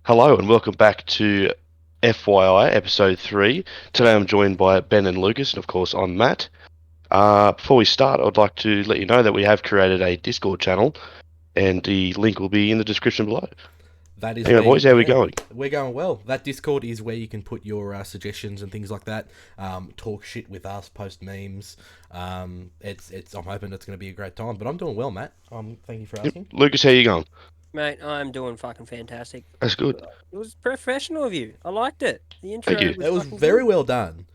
Hello and welcome back to FYI episode 3. Today I'm joined by Ben and Lucas, and of course I'm Matt. Before we start, I'd like to let you know that we have created a Discord channel, and the link will be in the description below. That is Anyway, where, boys, how are we going? we're going well. That Discord is where you can put your suggestions and things like that. Talk shit with us, post memes. It's. I'm hoping it's going to be a great time. But I'm doing well, Matt. Thank you for Yep. asking. Lucas, how you going? Mate, I'm doing fucking fantastic. That's good. It was professional of you. I liked it. The Thank intro you. was It was fucking very good. well done.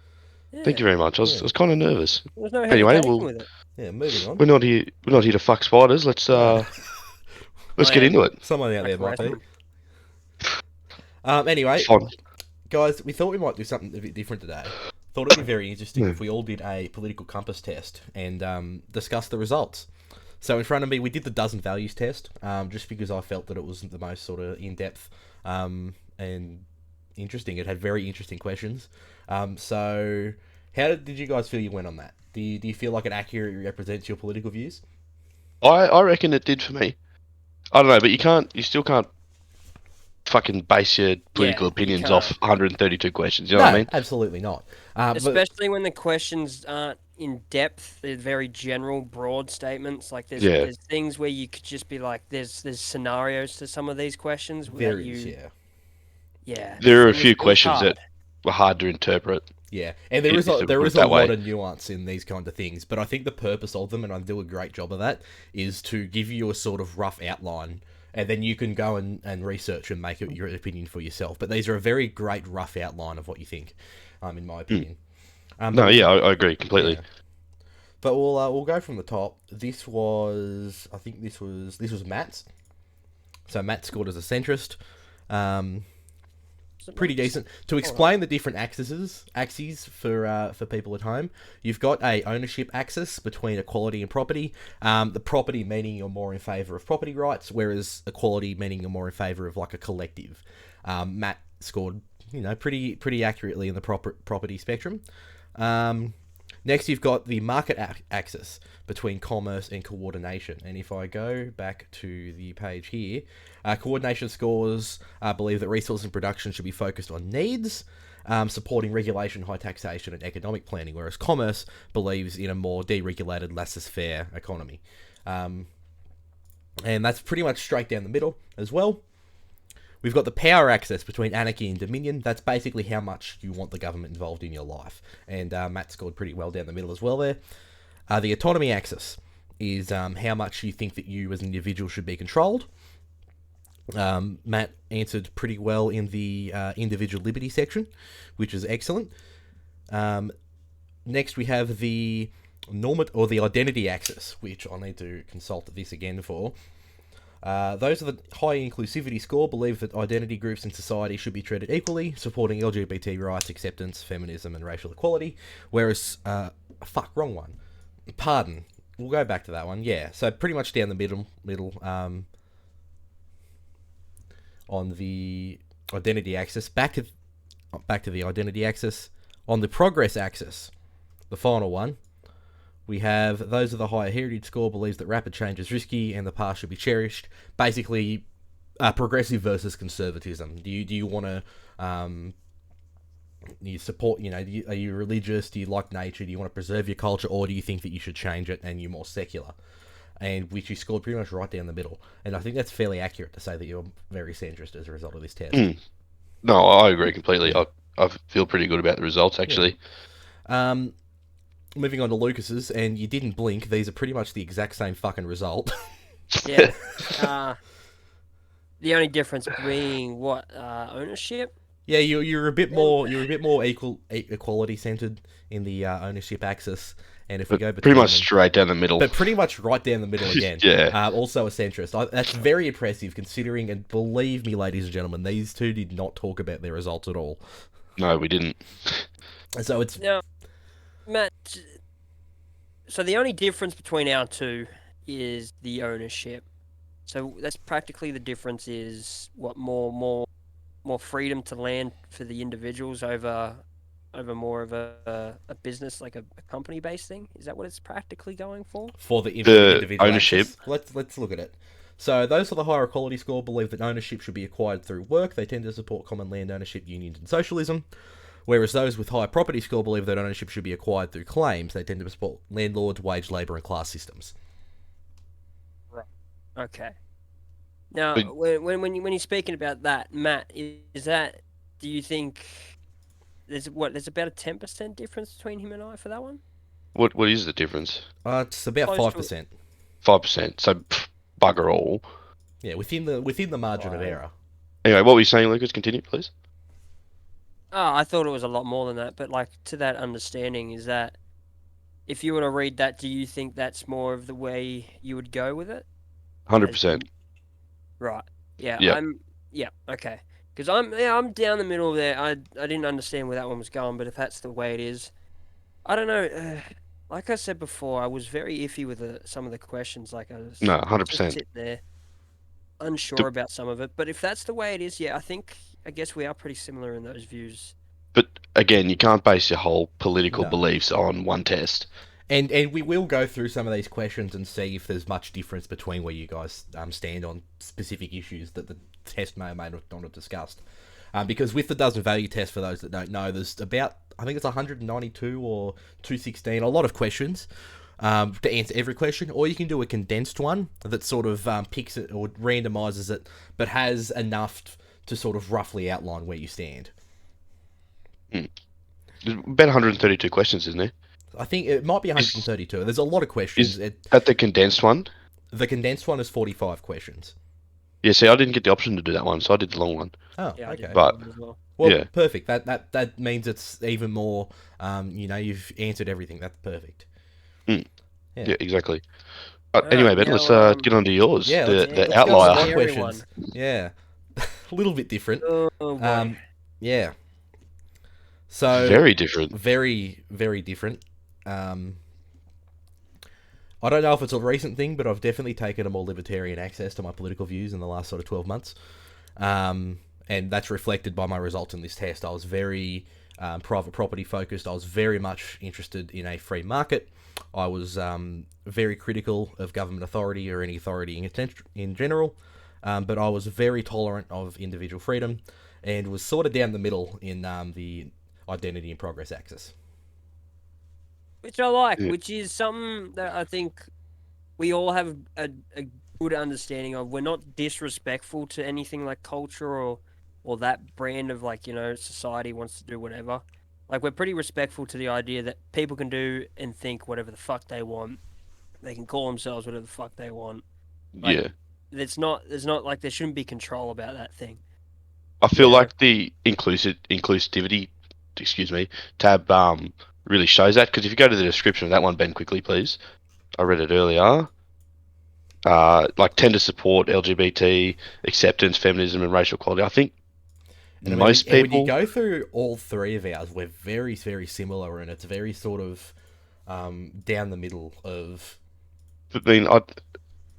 Thank you Yeah. very much. I was, Yeah. I was kind of nervous. There was no Anyway, hesitation with it. Yeah. Moving on. we're not here to fuck spiders. Let's No. let's I get am. into it. Someone out there might be. Harassment. Anyway, Fun. guys, we thought we might do something a bit different today. Thought it'd be very interesting Hmm. if we all did a political compass test and discuss the results. So in front of me, we did the dozen values test, just because I felt that it was the most sort of in-depth and interesting. It had very interesting questions. So how did you guys feel you went on that? Do you feel like it accurately represents your political views? I reckon it did for me. I don't know, but you still can't fucking base your political Yeah, you opinions can't. off 132 questions. You know what I mean? Absolutely not. But Especially when the questions aren't in depth. They're very general, broad statements. Like Yeah. there's things where you could just be like, there's scenarios to some of these questions there that is, you, yeah. There are a it was- few it was questions hard. that were hard to interpret. yeah, and there is If we there put is it a that way. lot of nuance in these kind of things, but I think the purpose of them, and I do a great job of that, is to give you a sort of rough outline, and then you can go and research and make your opinion for yourself. But these are a very great rough outline of what you think, in my opinion. No, yeah, I agree completely. Yeah. But we'll go from the top. This was, I think this was Matt's. So Matt scored as a centrist. Pretty decent. To explain the different axes for people at home, you've got a ownership axis between equality and property. The property meaning you're more in favour of property rights, whereas equality meaning you're more in favour of like a collective. Matt scored, pretty accurately in the property spectrum. Next, you've got the market axis between commerce and coordination. And if I go back to the page here, coordination scores believe that resource and production should be focused on needs, supporting regulation, high taxation, and economic planning, whereas commerce believes in a more deregulated, laissez-faire economy. And that's pretty much straight down the middle as well. We've got the power axis between anarchy and dominion. That's basically how much you want the government involved in your life. And Matt scored pretty well down the middle as well there. The autonomy axis is how much you think that you as an individual should be controlled. Matt answered pretty well in the individual liberty section, which is excellent. Next, we have the the identity axis, which I need to consult this again for. Those are the high inclusivity score believe that identity groups in society should be treated equally, supporting LGBT rights, acceptance, feminism, and racial equality. Whereas, wrong one. Pardon. We'll go back to that one. Yeah, so pretty much down the middle, on the identity axis. Back to the identity axis. On the progress axis, the final one. We have those of the higher heritage score believes that rapid change is risky and the past should be cherished. Basically, progressive versus conservatism. Do you want to you support? Are you religious? Do you like nature? Do you want to preserve your culture, or do you think that you should change it and you're more secular? And which you scored pretty much right down the middle. And I think that's fairly accurate to say that you're very centrist as a result of this test. No, I agree completely. I feel pretty good about the results actually. Moving on to Lucas's, and you didn't blink. These are pretty much the exact same fucking result. Yeah. The only difference being ownership. Yeah, you're a bit more equality centered in the ownership axis, and if we go Pretty much straight down the middle. but pretty much right down the middle again. Yeah. Also a centrist. That's very impressive considering, and believe me, ladies and gentlemen, these two did not talk about their results at all. No, we didn't. So it's Now, Matt, so the only difference between our two is the ownership. So that's practically the difference is what more freedom to land for the individuals over more of a business, like a company based thing. Is that what it's practically going for? for the The individual ownership. axis. Let's look at it. So those with a higher equality score believe that ownership should be acquired through work. They tend to support common land ownership, unions, and socialism. Whereas those with higher property score believe that ownership should be acquired through claims. They tend to support landlords, wage labour, and class systems. Right. Okay. Now, But when you're speaking about that, Matt, is that? Do you think there's about a 10% difference between him and I for that one? what is the difference? It's about Close to 5%. 5%. So bugger all. Yeah, within the margin of Right. error. Anyway, what were you saying, Lucas? Continue, please. Oh, I thought it was a lot more than that, but like to that understanding is that if you were to read that, do you think that's more of the way you would go with it? As 100%. in, right. Yeah, Yep. yeah, okay. Because I'm down the middle there. I didn't understand where that one was going, but if that's the way it is, I don't know. Like I said before, I was very iffy with some of the questions. Like No, I was just 100%. sitting there unsure The, about some of it. But if that's the way it is, yeah, I guess we are pretty similar in those views. but again, you can't base your whole political No. beliefs on one test. And we will go through some of these questions and see if there's much difference between where you guys stand on specific issues that the test may or may not have discussed. Because with the dozen value test, for those that don't know, there's about, I think it's 192 or 216, a lot of questions to answer every question. Or you can do a condensed one that sort of picks it or randomizes it, but has enough to sort of roughly outline where you stand. There's about 132 questions, isn't there? I think it might be 132. There's a lot of questions. Is that the condensed one? The condensed one is 45 questions. Yeah, see, I didn't get the option to do that one, so I did the long one. Oh, Yeah, I did okay. But- that one as well. Well, yeah. perfect. That means it's even more. You've answered everything. That's perfect. Yeah, Yeah. exactly. Alright, Anyway, Ben, now, let's get on to yours. Yeah, the let's go outlier. on to my Scary questions. Yeah, a little bit different. Oh boy. Yeah. So Very different. very, very different. I don't know if it's a recent thing, but I've definitely taken a more libertarian access to my political views in the last sort of 12 months. And that's reflected by my results in this test. I was very private property focused. I was very much interested in a free market. I was very critical of government authority or any authority in general, but I was very tolerant of individual freedom and was sort of down the middle in the identity and progress axis. Which I like, Yeah. which is something that I think we all have a good understanding of. We're not disrespectful to anything like culture or that brand of like, society wants to do whatever. Like we're pretty respectful to the idea that people can do and think whatever the fuck they want. They can call themselves whatever the fuck they want. Like, Yeah. there's not like there shouldn't be control about that thing. I feel Yeah. like the inclusivity, tab really shows that, because if you go to the description of that one, Ben, quickly, please. I read it earlier. Like tend to support LGBT acceptance, feminism, and racial equality. I think And most when you people. go through all three of ours, we're very, very similar, and it's very sort of down the middle of. I mean,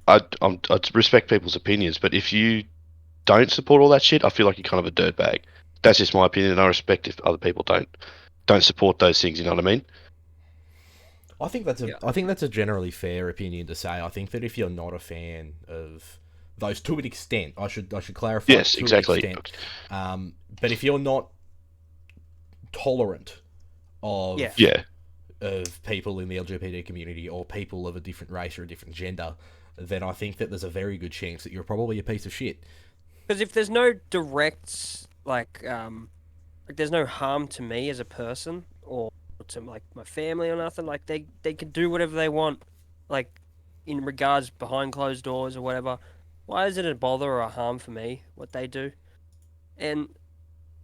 I respect people's opinions, but if you don't support all that shit, I feel like you're kind of a dirtbag. That's just my opinion, and I respect if other people don't support those things. You know what I mean? I think that's Yeah. I think that's a generally fair opinion to say. I think that if you're not a fan of those to an extent, I should clarify. Yes, to exactly. An extent, but if you're not tolerant of Yeah. Yeah, of people in the LGBT community or people of a different race or a different gender, then I think that there's a very good chance that you're probably a piece of shit. Because if there's no direct like there's no harm to me as a person or to like my family or nothing, like they can do whatever they want, like in regards behind closed doors or whatever. Why is it a bother or a harm for me what they do? And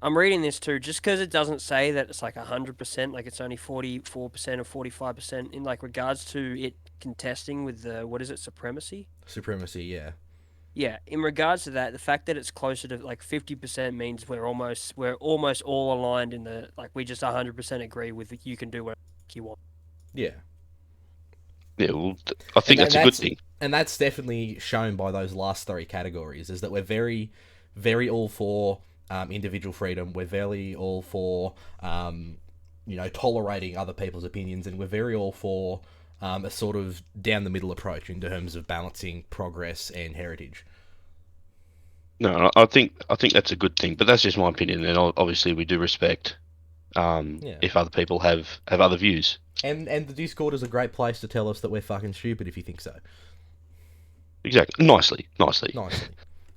I'm reading this too, just because it doesn't say that it's like 100%, like it's only 44% or 45% in like regards to it contesting with the what is it, supremacy? Supremacy, yeah. Yeah, in regards to that, the fact that it's closer to like 50% means we're almost all aligned in the like we just 100% agree with you can do whatever you want. Yeah. yeah. Well, I think And that's a good thing. And that's definitely shown by those last three categories, is that we're very, very all for individual freedom. We're very all for, tolerating other people's opinions, and we're very all for a sort of down the middle approach in terms of balancing progress and heritage. No, I think that's a good thing, but that's just my opinion, and obviously we do respect Yeah. if other people have other views. And the Discord is a great place to tell us that we're fucking stupid if you think so. Exactly, nicely. Nicely.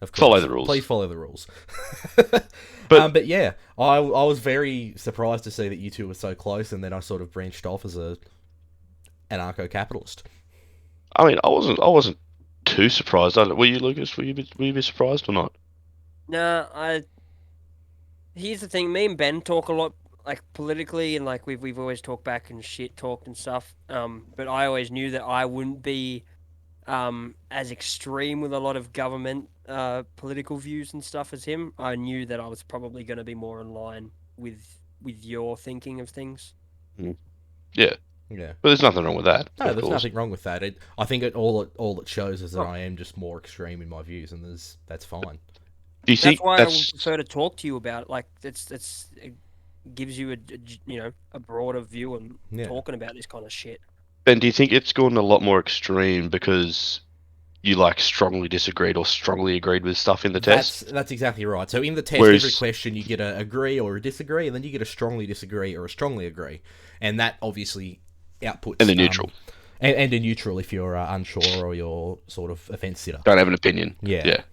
Of course. Follow the rules. Please follow the rules. But yeah, I was very surprised to see that you two were so close, and then I sort of branched off as a anarcho-capitalist. I mean, I wasn't too surprised. Were you, Lucas? Were you a bit surprised or not? Nah, here's the thing. Me and Ben talk a lot, like politically, and like we've always talked back and shit talked and stuff. But I always knew that I wouldn't be as extreme with a lot of government political views and stuff as him. I knew that I was probably going to be more in line with your thinking of things. Yeah, Yeah. but there's nothing wrong with that. No, of there's course. nothing wrong with that. I think all it shows is that I am just more extreme in my views, and that's fine. Do you That's think why I would that's prefer to talk to you about it. Like it gives you a broader view on Yeah. talking about this kind of shit. Ben? Do you think it's gone a lot more extreme because you like strongly disagreed or strongly agreed with stuff in the test? That's exactly right. So in the test, Whereas- every question you get a agree or a disagree, and then you get a strongly disagree or a strongly agree, and that obviously outputs And the neutral. and a neutral if you're unsure or you're sort of a fence sitter. Don't have an opinion. Yeah. Yeah.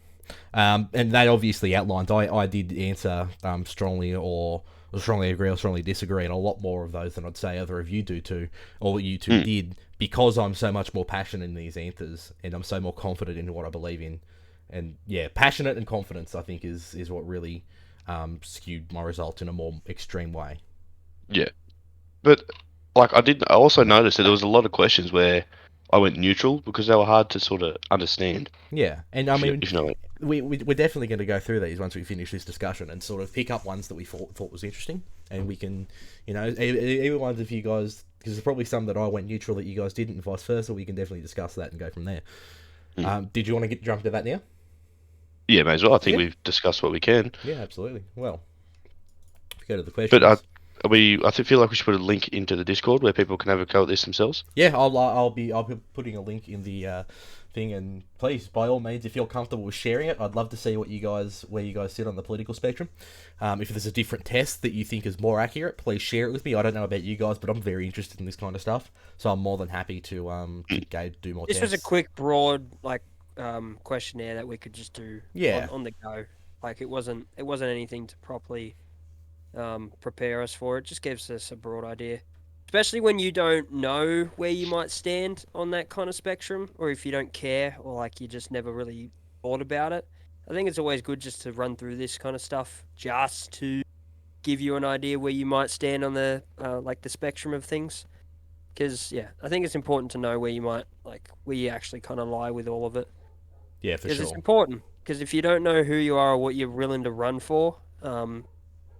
And that obviously outlines. I did answer strongly or strongly agree or strongly disagree, and a lot more of those than I'd say either of you do too, or you two did, because I'm so much more passionate in these answers, and I'm so more confident in what I believe in. And yeah, passionate and confidence, I think, is what really skewed my result in a more extreme way. Yeah. But like I also noticed that there was a lot of questions where I went neutral because they were hard to sort of understand. Yeah, and I mean, If you know what. we're definitely going to go through these once we finish this discussion and sort of pick up ones that we thought was interesting, and we can, even ones of you guys, because there's probably some that I went neutral that you guys didn't, and vice versa. We can definitely discuss that and go from there. Did you want to jump into that now? Yeah, may as well. I think Yeah. we've discussed what we can. Yeah, absolutely. Well, if we go to the questions. But feel like we should put a link into the Discord where people can have a go at this themselves. Yeah, I'll be putting a link in the thing, and please, by all means, if you're comfortable with sharing it, I'd love to see where you guys sit on the political spectrum. If there's a different test that you think is more accurate, please share it with me. I don't know about you guys, but I'm very interested in this kind of stuff, so I'm more than happy to go do more This tests. was a quick, broad questionnaire that we could just do on the go. Like it wasn't anything to properly prepare us for. It just gives us a broad idea, especially when you don't know where you might stand on that kind of spectrum, or if you don't care, or like you just never really thought about it. I think it's always good just to run through this kind of stuff, just to give you an idea where you might stand on the the spectrum of things. Because I think it's important to know where you actually kind of lie with all of it. Yeah, for Because it's sure. important. Because if you don't know who you are or what you're willing to run for,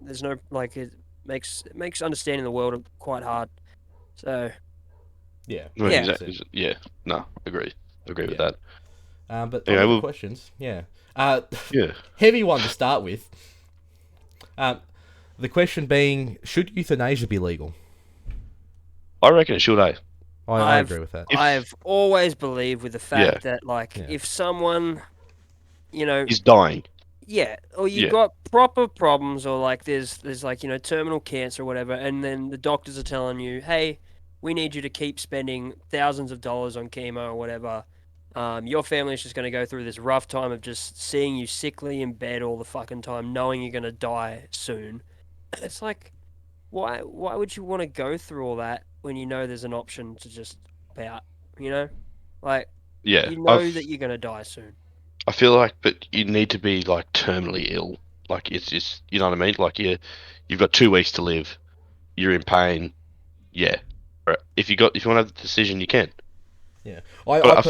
there's no it makes understanding the world quite hard. So Yeah. Well, Yeah. exactly. Yeah. No, agree with Yeah. that. But Anyway, on the we'll- questions, yeah. Yeah. Heavy one to start with. The question being, should euthanasia be legal? I reckon it should, eh? I agree with that. I've always believed with the fact that Yeah. if someone, He's dying. or you Yeah. got proper problems, or there's terminal cancer or whatever, and then the doctors are telling you, hey, we need you to keep spending thousands of dollars on chemo or whatever. Your family's just going to go through this rough time of just seeing you sickly in bed all the fucking time, knowing you're going to die soon. It's like, why would you want to go through all that when you know there's an option to just pop out? Like, Yeah. you know that you're going to die soon. I feel like, but you need to be like terminally ill. Like it's just, you know what I mean? Like you've got 2 weeks to live. You're in pain. Yeah. Right. If you want to have the decision, you can. Yeah. But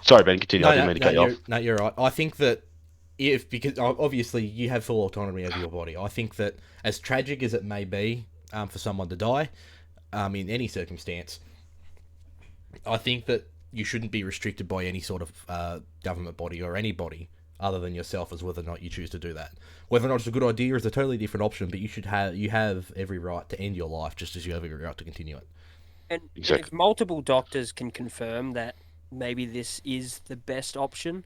Sorry, Ben. Continue. I didn't mean to cut you off. No, you're right. I think that because obviously you have full autonomy over your body. I think that as tragic as it may be for someone to die, in any circumstance, I think that you shouldn't be restricted by any sort of government body or anybody other than yourself as whether or not you choose to do that. Whether or not it's a good idea is a totally different option, but you have every right to end your life just as you have every right to continue it. And Exactly. if multiple doctors can confirm that maybe this is the best option,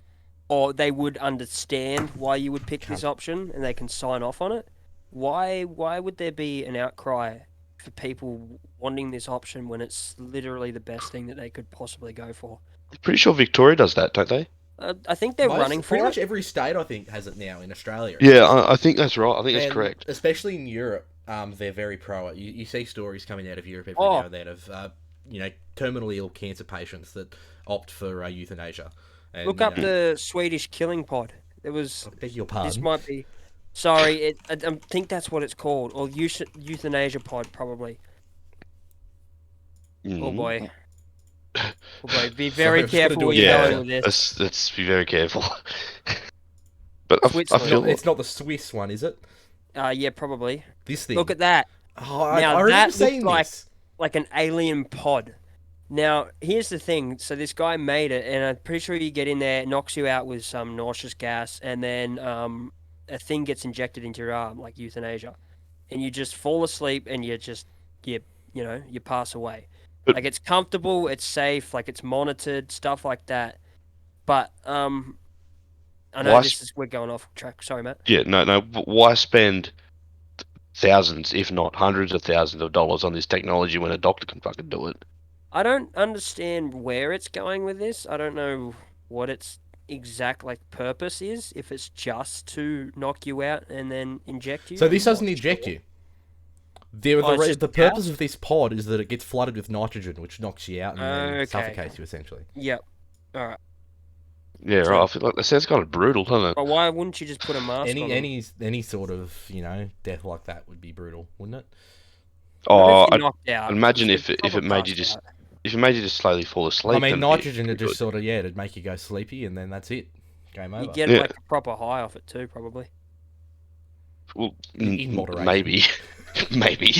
or they would understand why you would pick this option and they can sign off on it, why would there be an outcry for people wanting this option when it's literally the best thing that they could possibly go for? I'm pretty sure Victoria does that, don't they? I think they're running Pretty for much it. every state, I think, has it now in Australia. Yeah, I think that's right. I think that's And correct. especially in Europe, they're very pro it. You see stories coming out of Europe every Oh. now and then of terminally ill cancer patients that opt for euthanasia. And, Look up the Swedish killing pod. There was. I beg your This pardon. might be. Sorry, I think that's what it's called, or euthanasia pod probably. Oh Mm. boy. Oh boy, be very Sorry, I've just gotta careful do where it you're Yeah, going with this. let's be very careful. But I Switzerland. feel It's not the Swiss one, is it? Yeah, probably. This thing. Look at that. Oh, Now I remember that seeing looked this. like an alien pod. Now, here's the thing. So this guy made it, and I'm pretty sure you get in there, it knocks you out with some nauseous gas, and then a thing gets injected into your arm, like euthanasia, and you just fall asleep, and you pass away. But- Like it's comfortable, it's safe, like it's monitored, stuff like that. But I know Why we're going off track. Sorry, Matt. Yeah, no. Why spend thousands, if not hundreds of thousands of dollars on this technology when a doctor can fucking do it? I don't understand where it's going with this. I don't know what its exact purpose is. If it's just to knock you out and then inject you. So this I'm doesn't not inject sure. you. it's just The gas? purpose of this pod is that it gets flooded with nitrogen, which knocks you out and then Okay. suffocates you, essentially. Yep. All right. Yeah, So- right. I feel like that sounds kind of brutal, doesn't it? But why wouldn't you just put a mask on? them? Any sort of death like that would be brutal, wouldn't it? Not Oh, if you're knocked out. imagine because if you're it made you probably just passed out. if it made you just slowly fall asleep. I mean, then nitrogen it'd would be just good. sort of it'd make you go sleepy, and then that's it. Game over. You get Yeah. a proper high off it too, probably. Well, In moderation. maybe, maybe,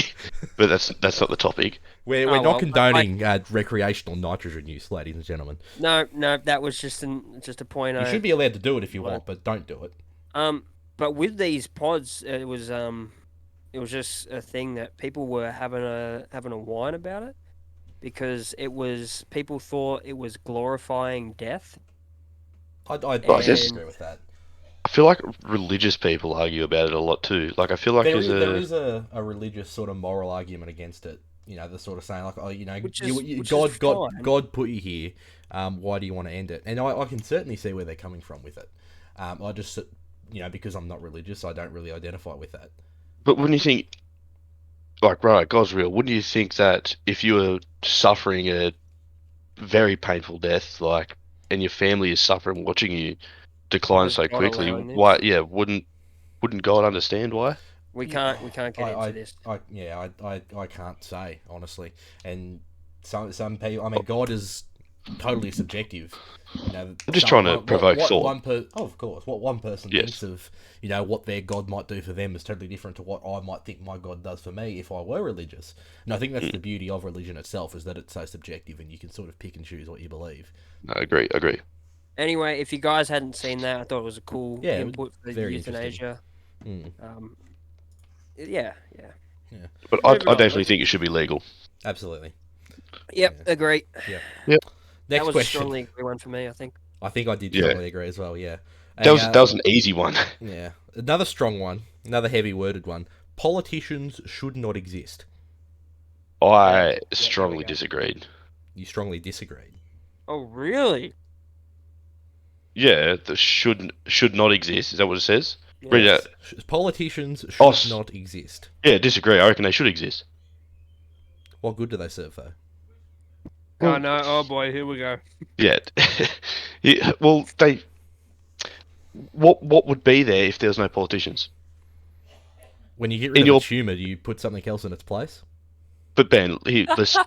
but that's not the topic. We're Oh, not well, condoning recreational nitrogen use, ladies and gentlemen. No, that was just a point. You should be allowed to do it if you Well- want, but don't do it. But with these pods, it was just a thing that people were having a whine about it because people thought it was glorifying death. I guess- disagree with that. I feel like religious people argue about it a lot too. Like I feel like There there's is a religious sort of moral argument against it. They're sort of saying like, oh, Which God is fine. God put you here. Why do you want to end it? And I can certainly see where they're coming from with it. I just because I'm not religious, I don't really identify with that. But when you think, like, right, God's real, wouldn't you think that if you were suffering a very painful death, like, and your family is suffering watching you decline Was so God quickly, allowing this? why? Yeah, wouldn't God understand why? We can't get into this. I can't say honestly. And some people, I mean, God is totally subjective. I'm just trying to provoke thought. Of course, what one person Yes. thinks of, what their God might do for them is totally different to what I might think my God does for me if I were religious. And I think that's the beauty of religion itself, is that it's so subjective and you can sort of pick and choose what you believe. No, agree. Anyway, if you guys hadn't seen that, I thought it was a cool Yeah, it was input for the very euthanasia. Yeah. But I Moving on, definitely let's- think it should be legal. Absolutely. Yep, agree. Next That was a question. strongly agree one for me, I think. I think I did Yeah. strongly agree as well. Yeah. That was an easy one. Yeah. Another strong one. Another heavy worded one. Politicians should not exist. I there we strongly go. disagreed. You strongly disagreed. Oh, really? Yeah, the should not exist. Is that what it says? Read it out. Politicians should Oh, not exist. Yeah, disagree. I reckon they should exist. What good do they serve, though? Oh no! Oh boy, here we go. Yeah. Yeah, well, what would be there if there was no politicians? When you get rid In of your- a tumour, do you put something else in its place? But Ben, let's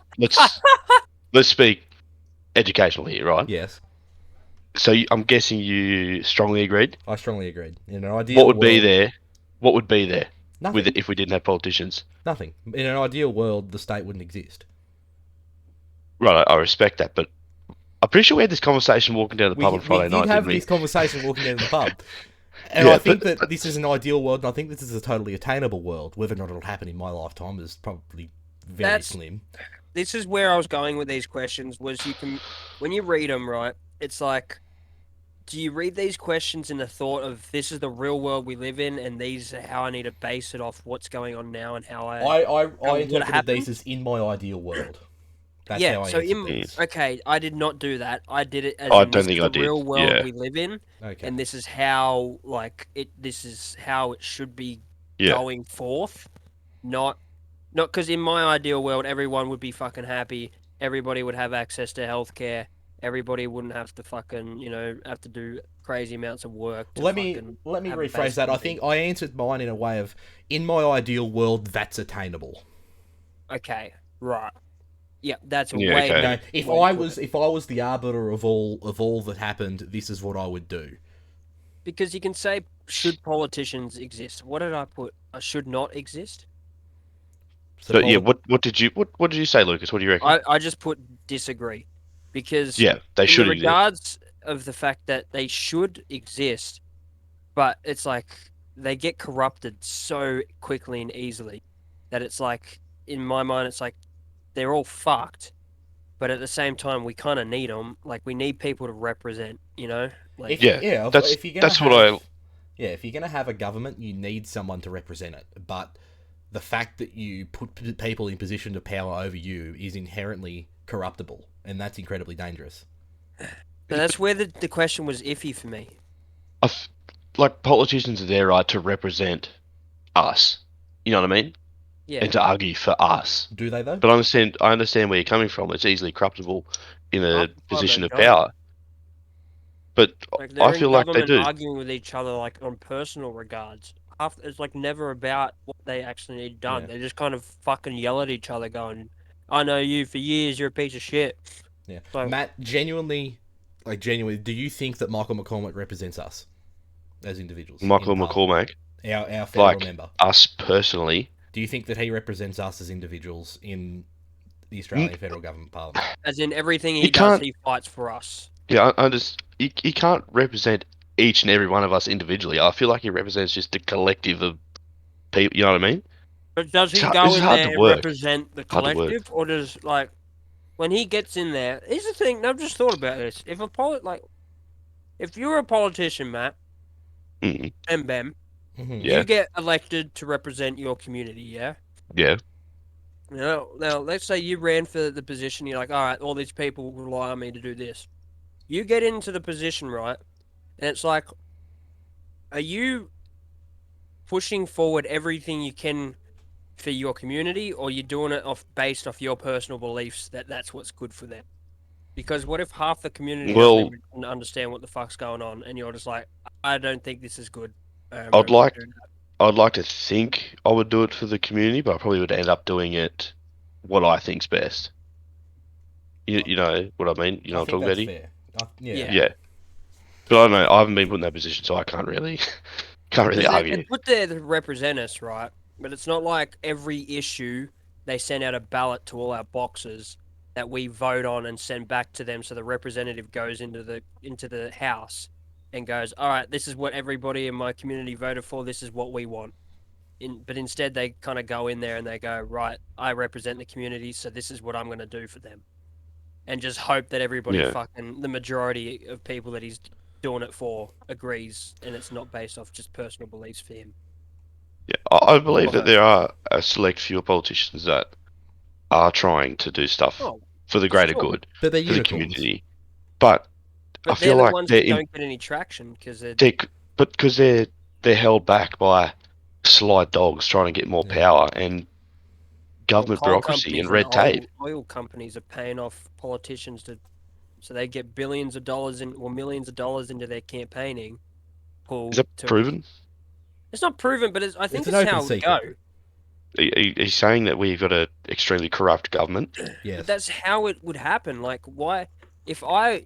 speak educational here, right? Yes. So I'm guessing you strongly agreed. I strongly agreed. In an ideal What would be world- there? What would be there Nothing. with it if we didn't have politicians? Nothing. In an ideal world, the state wouldn't exist. Right, I respect that, but I'm pretty sure we had this conversation walking down the pub on Friday night, did have didn't we? this conversation walking down the pub. And Yeah, I think but- that this is an ideal world, and I think this is a totally attainable world. Whether or not it'll happen in my lifetime is probably very That's- slim. this is where I was going with these questions. Was you can when you read them, right? It's like, do you read these questions in the thought of this is the real world we live in, and these are how I need to base it off what's going on now and I what interpreted these happened? as in my ideal world. That's Yeah. how I So answered in these. okay, I did not do that. I did it as I in don't this think is I the did. real world Yeah, we live in, Okay. and this is how like it. This is how it should be yeah, going forth. Not because in my ideal world, everyone would be fucking happy. Everybody would have access to healthcare. Everybody wouldn't have to fucking, have to do crazy amounts of work to fucking Let me have a rephrase basic that. I living. think I answered mine in a way of, in my ideal world, that's attainable. Okay, right. Yeah, that's a yeah. way You Okay. know, better way to put it. if I was the arbiter of all that happened, this is what I would do. Because you can say, should politicians exist? What did I put? I should not exist? So, So yeah, what did you say, Lucas? What do you reckon? I just put disagree. Because Yeah, they in the should exist. regards of the fact that they should exist, but it's like they get corrupted so quickly and easily that it's like in my mind it's like they're all fucked, but at the same time we kind of need them. Like we need people to represent, like if Yeah, yeah, that's if you're gonna that's what have I. if you're gonna have a government, you need someone to represent it. But the fact that you put people in position of power over you is inherently corruptible, and that's incredibly dangerous. but that's where the question was iffy for me. I f- like politicians are there, right, to represent us. You know what I mean? Yeah, And to argue for us. Do they though? But I understand where you're coming from. It's easily corruptible in half a the time position they of don't. power. But Like I they're in feel like they government do. arguing with each other like on personal regards. Half it's like never about what they actually need done. Yeah, They just kind of fucking yell at each other, going, "I know you for years. You're a piece of shit." yeah. So Matt, genuinely, do you think that Michael McCormack represents us as individuals in Michael Parliament? McCormack, Our federal like member. us personally, Do you think that he represents us as individuals in the n- Australian federal government parliament? as in everything he he does, can't. he fights for us. Yeah, I just he can't represent each and every one of us individually. I feel like he represents just the collective of people. You know what I mean? But does he This go is in hard to there and work. represent the Hard to work. collective, or does like when he gets in there? Here's the thing. I've just thought about this. If you're a politician, Matt Mm, and Ben, Mm-hmm. you yeah, get elected to represent your community, yeah. yeah. Now, let's say you ran for the position. You're like, all right, all these people rely on me to do this. You get into the position, right? And it's like, are you pushing forward everything you can for your community, or you're doing it based off your personal beliefs that that's what's good for them? Because what if half the community doesn't Well, even understand what the fuck's going on, and you're just like, I don't think this is good. I'd I'm gonna like do that. I'd like to think I would do it for the community, but I probably would end up doing it what I think's best. You know what I mean? You know I what think I'm talking about? that's E? fair. Yeah. Yeah. Yeah, but I don't know. I haven't been put in that position, so I can't really can't really Because they're argue. put there to represent us, right? But it's not like every issue they send out a ballot to all our boxes that we vote on and send back to them. So the representative goes into the house and goes, "All right, this is what everybody in my community voted for. This is what we want." But instead, they kind of go in there and they go, "Right, I represent the community, so this is what I'm going to do for them," and just hope that everybody Yeah, fucking the majority of people that he's doing it for agrees, and it's not based off just personal beliefs for him. yeah. I believe Or that her. there are a select few politicians that are trying to do stuff Oh, for the greater sure. good But they're for the unicorns. community, but I But they're feel the like ones that don't get any traction because they're but because they're held back by sly dogs trying to get more Yeah. power and well, government coal bureaucracy companies and and red tape. oil companies are paying off politicians so they get billions of dollars or millions of dollars into their campaigning Is pool that to. proven? It's not proven, but I It's think an it's open how it would go. secret. Are you saying that we've got a extremely corrupt government? But Yes. that's how it would happen. Like, why? If I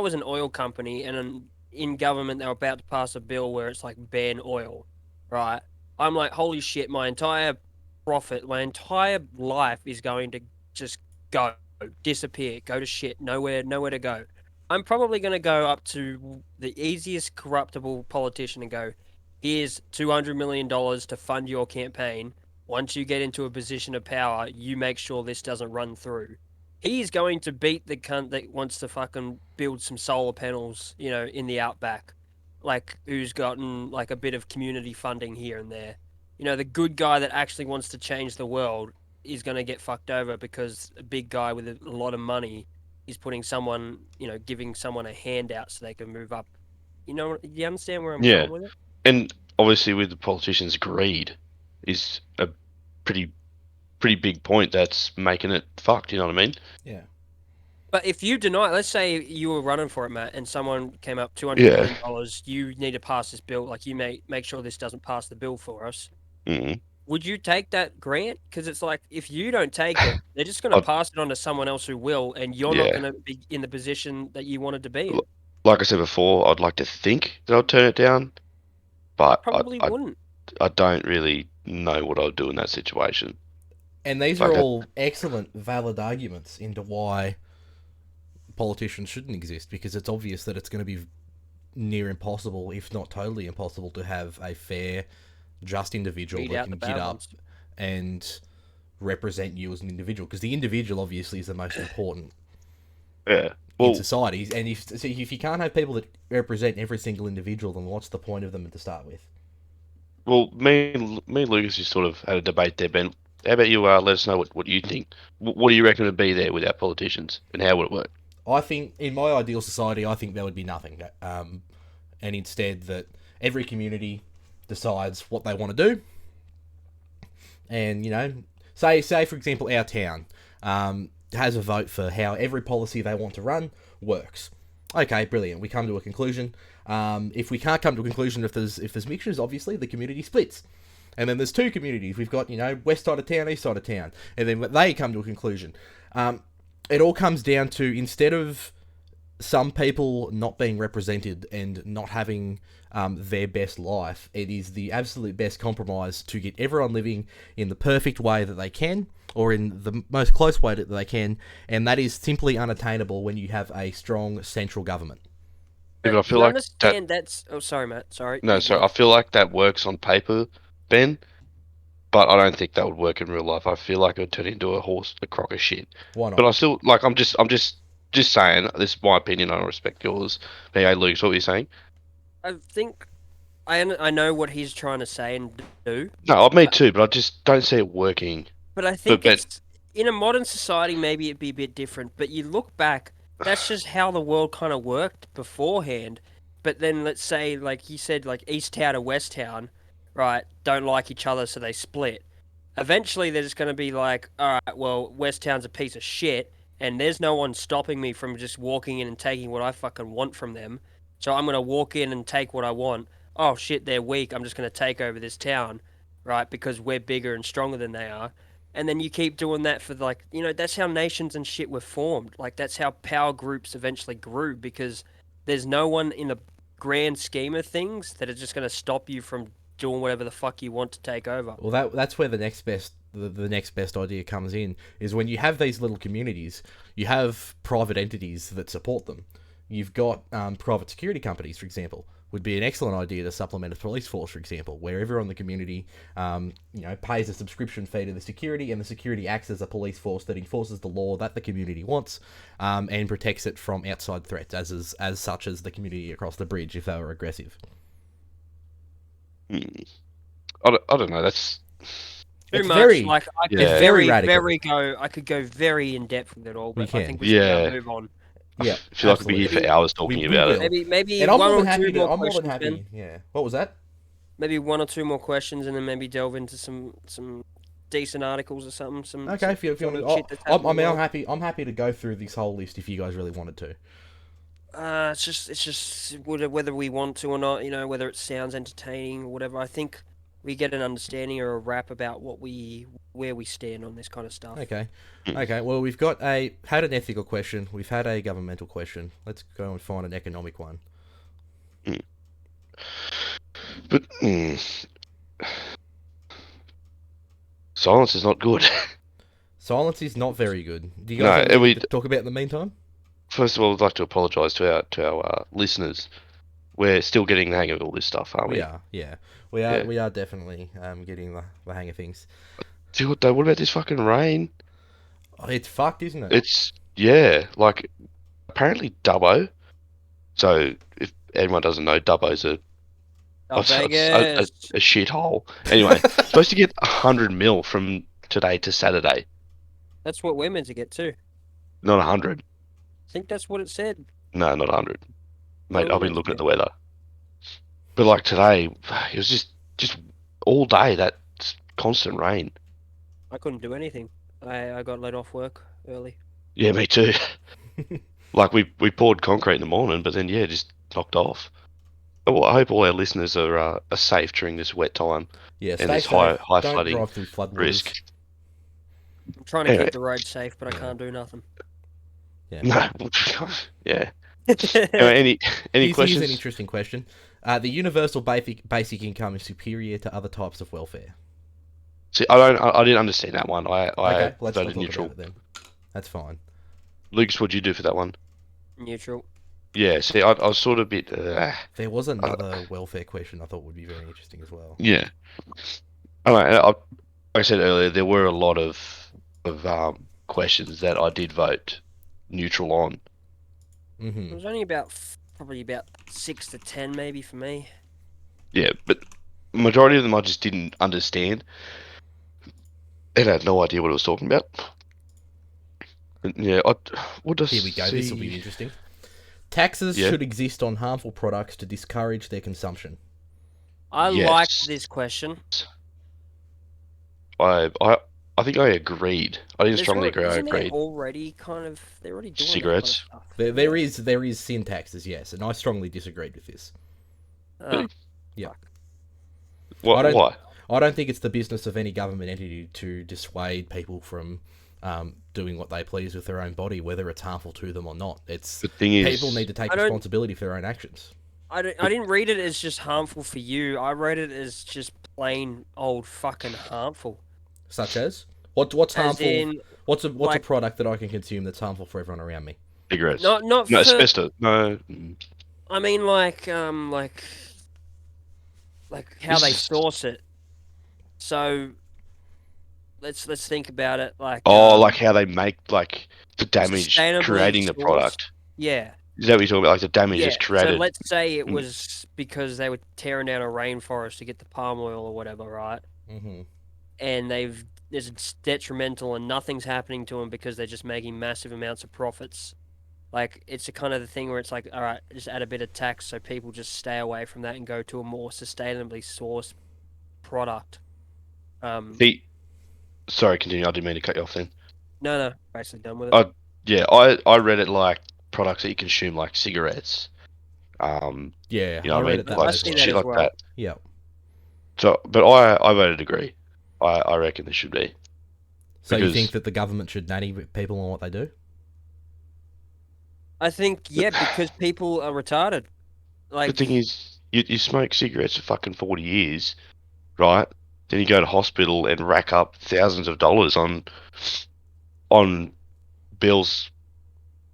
was an oil company and in government they were about to pass a bill where it's like ban oil, right? I'm like, holy shit, my entire profit, my entire life is going to just go, disappear, go to shit, nowhere to go. I'm probably going to go up to the easiest corruptible politician and go, here's $200 million to fund your campaign. once you get into a position of power, you make sure this doesn't run through. He's going to beat the cunt that wants to fucking build some solar panels, in the outback, like who's gotten like a bit of community funding here and there. The good guy that actually wants to change the world is going to get fucked over because a big guy with a lot of money is putting someone, giving someone a handout so they can move up. You understand where I'm Yeah, going with it? and obviously with the politicians, greed is a pretty pretty big point that's making it fucked. You know what I mean? Yeah. But if you deny, let's say you were running for it, Matt, and someone came up Yeah. $200 million, you need to pass this bill. Like you make sure this doesn't pass the bill for us. Mm. Would you take that grant? Because it's like if you don't take it, they're just going to I, pass it on to someone else who will, and you're not yeah. going to be in the position that you wanted to be in. L- Like I said before, I'd like to think that I'd turn it down, but Probably wouldn't. I don't really know what I'd do in that situation. And these are Like that, all excellent, valid arguments into why politicians shouldn't exist, because it's obvious that it's going to be near impossible, if not totally impossible, to have a fair, just individual Weed that out can the get bad up ones. and represent you as an individual, because the individual obviously is the most important yeah. in Well, society. And if you can't have people that represent every single individual, then what's the point of them to start with? me and Lucas just sort of had a debate there, Ben. How about you? Let us know what you think. What do you reckon would be there without politicians, and how would it work? I think in my ideal society, I think there would be nothing, and instead that every community decides what they want to do, and say for example, our town has a vote for how every policy they want to run works. Okay, brilliant. We come to a conclusion. If we can't come to a conclusion, if there's mixtures, obviously the community splits. And then there's two communities. We've got, west side of town, east side of town. And then they come to a conclusion. It all comes down to, instead of some people not being represented and not having their best life, it is the absolute best compromise to get everyone living in the perfect way that they can, or in the most close way that they can, and that is simply unattainable when you have a strong central government. Yeah, but I feel You like that. understand that's. Oh, sorry, Matt. Sorry. No, sorry. I feel like that works on paper, Ben, but I don't think that would work in real life. I feel like it would turn into a crock of shit. Why But not? I still like. I'm just saying. This is my opinion. I respect yours. Hey, Lucas, what were you saying? I think I know what he's trying to say and do. No, me too, but I just don't see it working. But I But think but it's in a modern society, maybe it'd be a bit different. But you look back, that's just how the world kind of worked beforehand. But then let's say, like you said, like East Town and West Town, right, don't like each other, so they split. Eventually, they're just going to be like, all right, well, West Town's a piece of shit, and there's no one stopping me from just walking in and taking what I fucking want from them. So I'm going to walk in and take what I want. Oh shit, they're weak. I'm just going to take over this town, right? Because we're bigger and stronger than they are. And then you keep doing that for like, that's how nations and shit were formed. Like that's how power groups eventually grew because there's no one in the grand scheme of things that is just going to stop you from doing whatever the fuck you want to take over. Well, that's where the next best idea comes in, is when you have these little communities, you have private entities that support them. You've got private security companies, for example, would be an excellent idea to supplement a police force, for example, where everyone in the community, pays a subscription fee to the security, and the security acts as a police force that enforces the law that the community wants, and protects it from outside threats, as such as the community across the bridge if they were aggressive. hmm, I don't know. That's Too It's much. very, Like I could Yeah. it's very very radical. go. I could go very in depth with it all, We but I can. think we should yeah. move on. Yeah, I feel like we'd be here absolutely. for hours We talking we about it. will. Maybe And I'm one more or than happy two to. more I'm more than questions, Ben. happy. Yeah. What was that? Maybe one or two more questions, and then maybe delve into some decent articles or something. Okay, if you want funny to, shit that's happened in the world. I'm happy to go through this whole list if you guys really wanted to. It's just whether we want to or not. Whether it sounds entertaining or whatever. I think we get an understanding or a wrap about where we stand on this kind of stuff. Okay, Hmm. okay. Well, we've had an ethical question. We've had a governmental question. Let's go and find an economic one. But silence is not good. Silence is not very good. Do you No, guys have and anything to talk about in the meantime? first of all, I'd like to apologise to our listeners. We're still getting the hang of all this stuff, aren't We we? are, yeah, Yeah. we are definitely getting the hang of things. See what though? What about this fucking rain? Oh, it's fucked, isn't it? It's yeah, like apparently Dubbo. So if anyone doesn't know, Dubbo's Oh, a, Vegas. a shithole. Anyway, supposed to get 100 mil from today to Saturday, That's what we're meant to get too. not 100. I think that's what it said. No, not 100. What Mate, are we I've been meant to looking at get? the weather. But like today, it was just all day that constant rain. I couldn't do anything. I got let off work early. Yeah, me too. Like we poured concrete in the morning, but then yeah, just knocked off. Well, I hope all our listeners are safe during this wet time Yeah, and stay this safe. high Don't flooding drive through floodwaters. risk. I'm trying to Anyway, keep the road safe, but I Yeah. can't do nothing. Yeah. no, yeah. Anyway, any Here's an questions? interesting question. The universal basic income is superior to other types of welfare. See, I didn't understand that one. I Okay, let's not voted talk about neutral. it then. That's fine. Lucas, what'd you do for that one? Neutral. Yeah, see, I was sort of a bit. There was Uh, another welfare question I thought would be very interesting as well. yeah, I don't know. Like I said earlier, there were a lot of questions that I did vote neutral on. It was only probably about 6 to 10 maybe for me. Yeah, but majority of them I just didn't understand and had no idea what it was talking about. And yeah, what does Here we go. This will see? be interesting. Taxes Yeah, should exist on harmful products to discourage their consumption. I liked yes. this question. I I I think I agreed. I didn't strongly agree. I Isn't there agreed. already kind of they're already doing that kind of Cigarettes. stuff. There is sin taxes, yes, and I strongly disagreed with this. Oh, Yeah. fuck. I What? don't Why? I don't think it's the business of any government entity to dissuade people from doing what they please with their own body, whether it's harmful to them or not. It's The thing people is, need to take I don't responsibility for their own actions. I didn't read it as just harmful for you. I read it as just plain old fucking harmful. Such as what's As harmful? in What's a like product that I can consume that's harmful for everyone around me? cigarettes. not No, for asbestos. No. I mean like how they This is, source it. So let's think about it like like how they make like the damage sustainably creating the sourced. product. Yeah. Is that what you're talking about? Like the damage is Yeah. So created. let's say it Mm, was because they were tearing down a rainforest to get the palm oil or whatever, right? Mm-hmm. And it's detrimental and nothing's happening to them because they're just making massive amounts of profits. Like it's a kind of the thing where it's like, all right, just add a bit of tax so people just stay away from that and go to a more sustainably sourced product. See, sorry, continue. I didn't mean to cut you off then. No, basically done with it. I yeah, I read it like products that you consume like cigarettes. Yeah, You know I what I read mean? it that I Like way as see well. that shit as like well. that. Yeah. So, but I voted agree. I reckon there should be So you because think that the government should nanny people on what they do? I think because people are retarded. the Like thing is, you smoke cigarettes for fucking 40 years, right? Then you go to hospital and rack up thousands of dollars on bills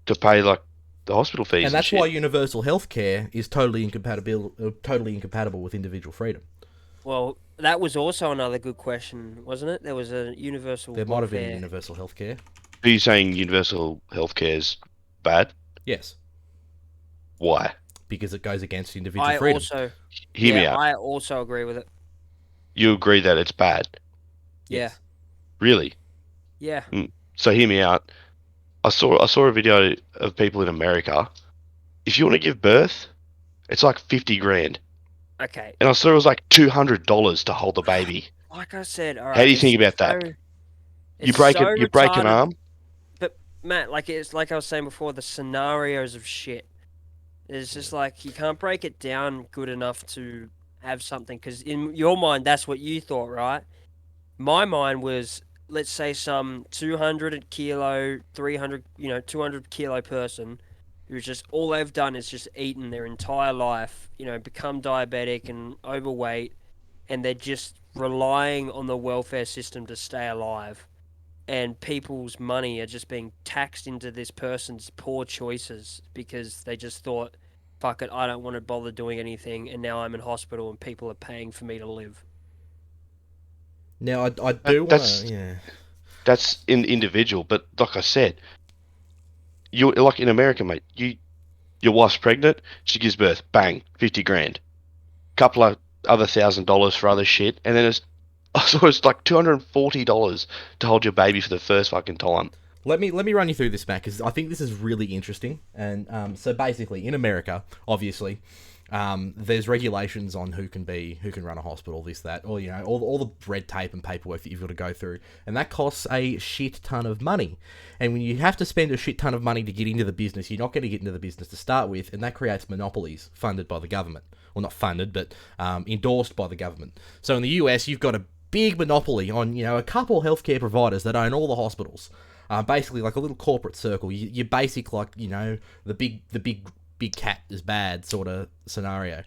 to pay like the hospital fees And and that's why shit. universal healthcare is totally incompatible with individual freedom. well, that was also another good question, wasn't it? There was a universal There might have been a welfare. universal healthcare. Are you saying universal healthcare is bad? Yes, Why? because it goes against individual I freedom. also Hear me out. I also agree with it. You agree that it's bad? Yeah. Really? Yeah. So hear me out. I saw a video of people in America. If you want to give birth, it's like 50 grand. Okay. And I saw it was like $200 to hold the baby. Like I said, all How right. do you think about that? It's so You break an retarded. arm. But Matt, like it's like I was saying before, the scenarios of shit. It's just like you can't break it down good enough to have something because in your mind that's what you thought, right? My mind was, let's say some 200 kilo, 300, 200 kilo person who's just all they've done is just eaten their entire life, become diabetic and overweight, and they're just relying on the welfare system to stay alive. And people's money are just being taxed into this person's poor choices because they just thought fuck it, I don't want to bother doing anything, and now I'm in hospital and people are paying for me to live. Now, I do want to, yeah. That's individual, but like I said, you like in America, mate. Your wife's pregnant, she gives birth, bang, 50 grand. Couple of other $1,000 for other shit, and then I saw it's like $240 to hold your baby for the first fucking time. Let me run you through this, Matt, because I think this is really interesting. And so basically, in America, obviously, there's regulations on who can run a hospital, this, that, or all the red tape and paperwork that you've got to go through, and that costs a shit ton of money. And when you have to spend a shit ton of money to get into the business, you're not going to get into the business to start with, and that creates monopolies funded by the government. Well, not funded, but endorsed by the government. So in the US, you've got a big monopoly on a couple healthcare providers that own all the hospitals. Basically, like a little corporate circle. You're basic, like the big cat is bad sort of scenario.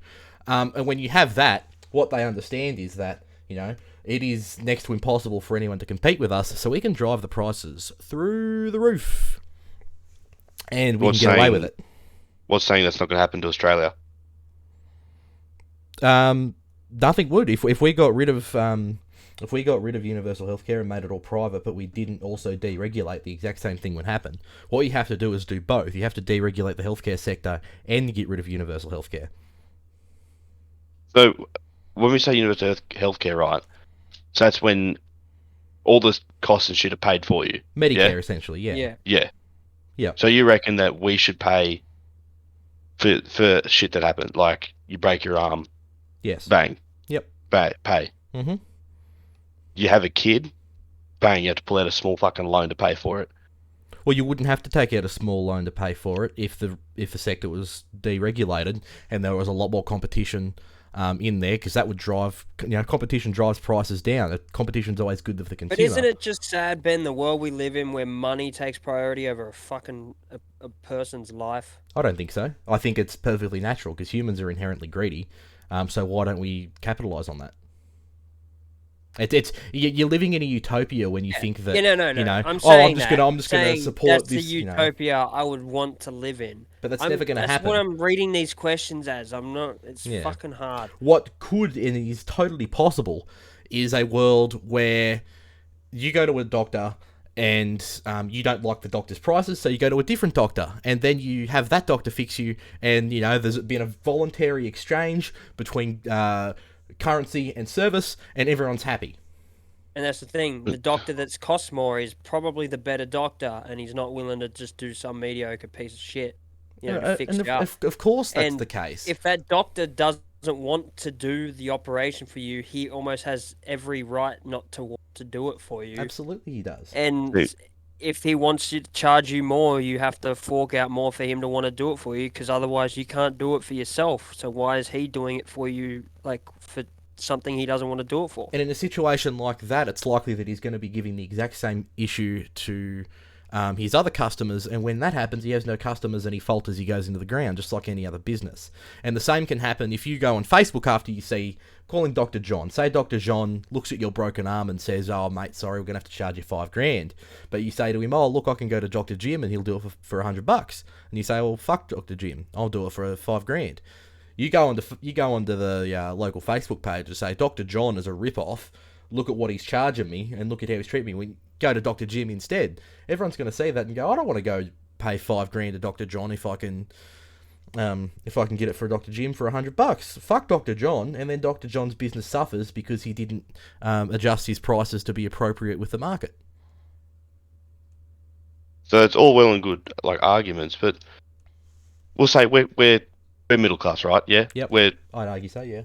And when you have that, what they understand is that it is next to impossible for anyone to compete with us, so we can drive the prices through the roof, and we can get away with it. What's saying that's not going to happen to Australia? Nothing would if we got rid of universal healthcare and made it all private, but we didn't also deregulate, the exact same thing would happen. What you have to do is do both. You have to deregulate the healthcare sector and get rid of universal healthcare. So when we say universal healthcare, right? So that's when all the costs and shit are paid for you. Medicare, essentially, yeah. Yeah. So you reckon that we should pay for shit that happened, like you break your arm? Yes. Bang. Yep. Pay. Mm-hmm. You have a kid, bang, you have to pull out a small fucking loan to pay for it. Well, you wouldn't have to take out a small loan to pay for it if the sector was deregulated and there was a lot more competition in there, because that would drive, competition drives prices down. Competition's always good for the consumer. But isn't it just sad, Ben, the world we live in where money takes priority over a person's life? I don't think so. I think it's perfectly natural because humans are inherently greedy. So why don't we capitalize on that? You're living in a utopia when you think that I'm just gonna support that's this. That's the utopia I would want to live in. But that's never gonna happen. That's what I'm reading these questions as. I'm not. It's fucking hard. What could and is totally possible is a world where you go to a doctor and you don't like the doctor's prices, so you go to a different doctor, and then you have that doctor fix you, and there's been a voluntary exchange between currency and service, and everyone's happy. And that's the thing, the doctor that's cost more is probably the better doctor, and he's not willing to just do some mediocre piece of shit to fix you up. Of course that's the case. If that doctor doesn't want to do the operation for you, he almost has every right not to want to do it for you. Absolutely he does. And if he wants to charge you more, you have to fork out more for him to want to do it for you, because otherwise you can't do it for yourself. So why is he doing it for you, like for something he doesn't want to do it for? And in a situation like that, it's likely that he's going to be giving the exact same issue to his other customers, and when that happens, he has no customers and he falters, he goes into the ground, just like any other business. And the same can happen if you go on Facebook after you see calling Dr. John. Say Dr. John looks at your broken arm and says, "Oh mate, sorry, we're gonna have to charge you $5,000." But you say to him, "Oh look, I can go to Dr. Jim and he'll do it for $100." And you say, "Well, fuck Dr. Jim, I'll do it for $5,000." You go onto the local Facebook page and say, "Dr. John is a rip-off. Look at what he's charging me and look at how he's treating me. We go to Dr. Jim instead." Everyone's going to see that and go, "I don't want to go pay $5,000 to Dr. John if I can get it for Dr. Jim for $100. Fuck Dr. John." And then Dr. John's business suffers because he didn't adjust his prices to be appropriate with the market. So it's all well and good, like arguments, but we'll say we're middle class, right? Yeah. Yep. I'd argue so. Yeah.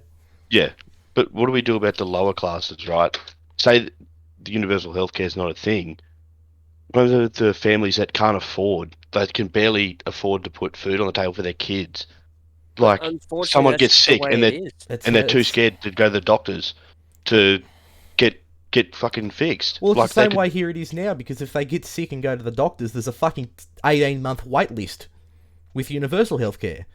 Yeah, but what do we do about the lower classes, right? Say the universal healthcare is not a thing. What are the families that can't afford, that can barely afford to put food on the table for their kids? Like, someone gets sick and they're too scared to go to the doctors to get fucking fixed. Well, it's the same way here it is now, because if they get sick and go to the doctors, there's a fucking 18-month wait list with universal healthcare.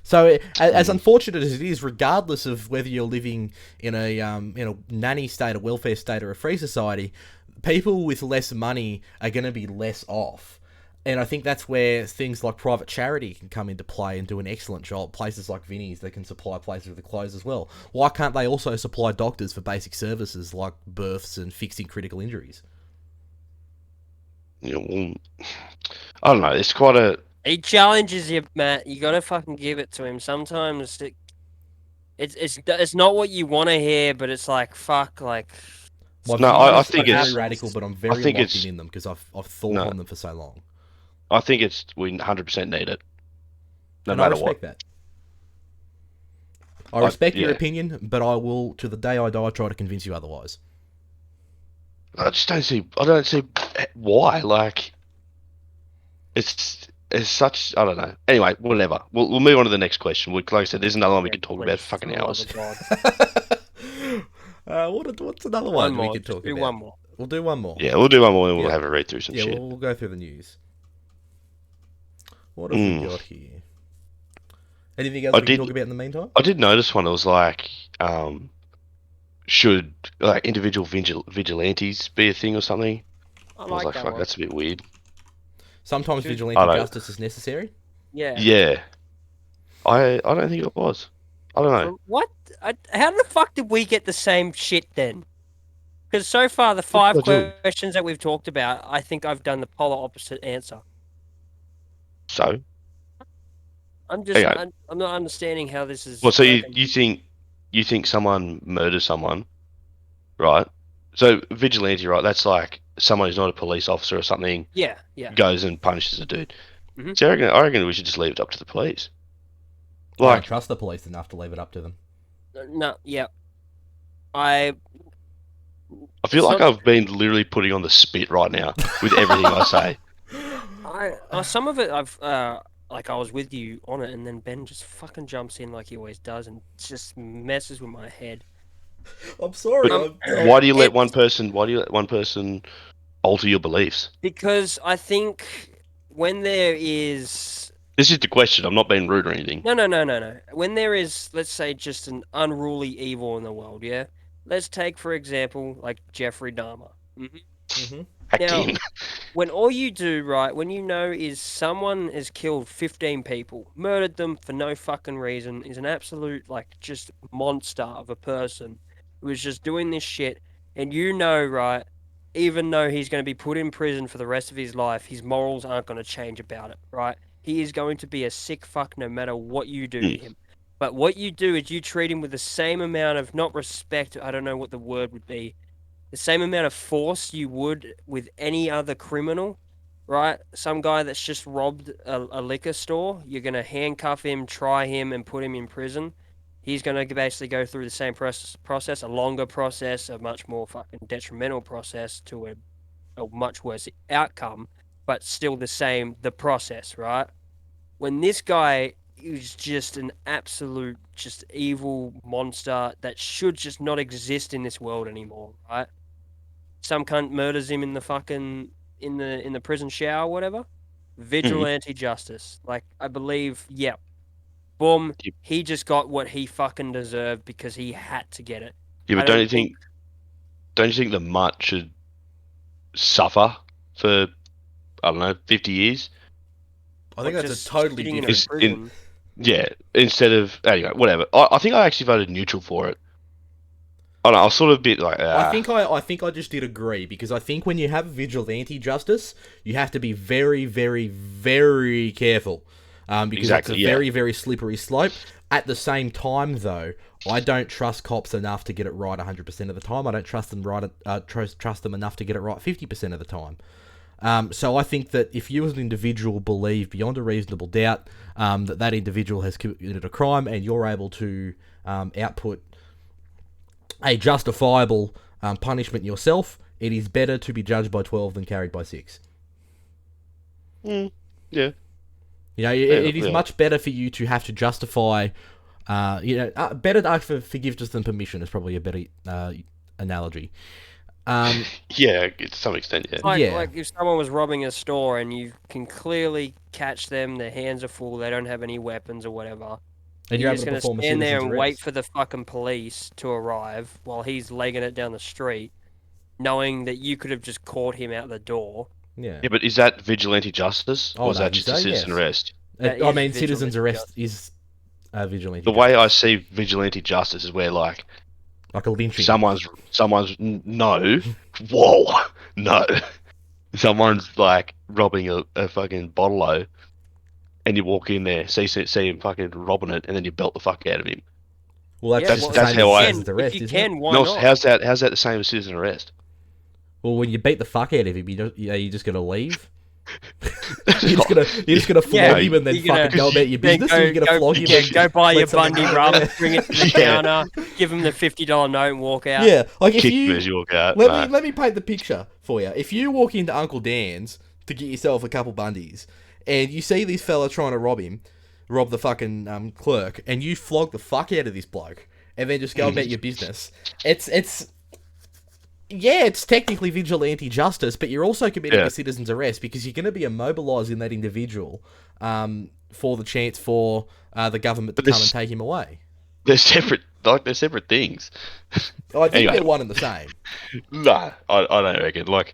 So, as unfortunate as it is, regardless of whether you're living in a nanny state, a welfare state, or a free society, people with less money are going to be less off. And I think that's where things like private charity can come into play and do an excellent job. Places like Vinnie's, they can supply places with clothes as well. Why can't they also supply doctors for basic services like births and fixing critical injuries? You know, I don't know. It's quite a. He challenges you, Matt. You gotta fucking give it to him. Sometimes it's not what you want to hear, but it's like fuck, like My No, views I are think very it's. radical, but I'm I very think locked it's in them because I've thought no. on them for so long. I think it's we 100% need it, no And I matter what. respect that. I respect your Yeah, opinion, but I will, to the day I die, try to convince you otherwise. I just don't see. I don't see why. Like it's such. I don't know. Anyway, whatever. We'll move on to the next question. Like I said, there's another one we yeah, could talk about please, for fucking for the love hours. of God. What's another One one we more. could Just talk do about? one more. We'll do one more. Yeah, we'll do one more and we'll Yeah. have a read through some Yeah, shit. we'll go through the news. What have we Mm. got here? Anything else we can talk about in the meantime? I did notice one. It was like, should like individual vigilantes be a thing or something? I I was like like, that fuck, one. that's a bit weird. Sometimes Should- vigilante I don't. justice is necessary. Yeah. Yeah, I don't think it was. I don't know. What? How the fuck did we get the same shit then? Because so far, the What 5 did I do? questions that we've talked about, I think I've done the polar opposite answer. So, I'm just, okay. I'm not understanding how this is Well, so working. you think someone murders someone, right? So vigilante, right? That's like someone who's not a police officer or something Yeah, yeah. goes and punishes a dude. Mhm. So I reckon we should just leave it up to the police. I don't Like, trust the police enough to leave it up to them. No, yeah. I. I feel It's like not. I've been literally putting on the spit right now with everything I say. Some of it I've like I was with you on it, and then Ben just fucking jumps in like he always does, and just messes with my head. I'm sorry. But why do you let one person? Why do you let one person alter your beliefs? Because I think when there is This is the question. I'm not being rude or anything. no. When there is, let's say, just an unruly evil in the world, yeah. Let's take for example like Jeffrey Dahmer. Mm-hmm. Now, Again. when all you do, right, when you know is someone has killed 15 people, murdered them for no fucking reason, is an absolute, like, just monster of a person who is just doing this shit, and you know, right, even though he's going to be put in prison for the rest of his life, his morals aren't going to change about it, right? He is going to be a sick fuck no matter what you do to him. But what you do is you treat him with the same amount of, not respect, I don't know what the word would be, the same amount of force you would with any other criminal, right? Some guy that's just robbed a liquor store, you're going to handcuff him, try him, and put him in prison. He's going to basically go through the same process, a longer process, a much more fucking detrimental process to a much worse outcome, but still the process, right? When this guy is just an absolute, just evil monster that should just not exist in this world anymore, right? Some cunt murders him in the fucking in the prison shower, whatever. Vigilante justice. Like I believe, yeah. Boom. Yeah, He just got what he fucking deserved because he had to get it. I but don't don't you think. think the mutt should suffer for I don't know 50 years? I think What, that's a just totally sitting in a different. prison. Yeah, instead of anyway, whatever. I think I actually voted neutral for it. I don't know, I was sort of a bit like I think I just did agree because I think when you have vigilante justice, you have to be very, very, very careful, because Exactly, it's a yeah. very, very slippery slope. At the same time, though, I don't trust cops enough to get it right 100% of the time. I don't trust them trust them enough to get it right 50% of the time. So I think that if you as an individual believe beyond a reasonable doubt that individual has committed a crime and you're able to output a justifiable punishment yourself, it is better to be judged by 12 than carried by 6. yeah. You know, Yeah, it is yeah. much better for you to have to justify, better to ask for forgiveness than permission is probably a better analogy. Yeah, to some extent, yeah. Like if someone was robbing a store and you can clearly catch them, their hands are full, they don't have any weapons or whatever. And You're you're just able to going to perform a stand there citizen's and wait arrest. for the fucking police to arrive while he's legging it down the street, knowing that you could have just caught him out the door. Yeah. Yeah, but is that vigilante justice I or would is that argue just a so, citizen yes. arrest? That I is mean, citizen's vigilante arrest justice. is vigilante The way I justice. see vigilante justice is where like Like a lynching. no, whoa, no, someone's like robbing a fucking bottle and you walk in there, see him fucking robbing it, and then you belt the fuck out of him. Well, that's Yeah, just well, the if That's same you as how a I. can, citizen's if arrest, you isn't it? can, why No, not? how's that the same as citizen arrest? Well, when you beat the fuck out of him, you just gonna leave? you're just gonna Yeah, flog him and then you're gonna fucking go about your then business, or you're gonna flog him and go buy your let someone Bundy know? rum, Yeah. bring it to the Yeah. counter, give him the $50 note, and walk out. Yeah, like if Kick him you as you walk out. let me paint the picture for you. If you walk into Uncle Dan's to get yourself a couple bundies, and you see this fella trying to rob the fucking clerk, and you flog the fuck out of this bloke, and then just go about your business, it's technically vigilante justice, but you're also committing a citizen's arrest because you're going to be immobilising that individual for the chance for the government to come and take him away. They're separate. Like they're separate things. I think Anyway. they're one and the same. No, I don't reckon. Like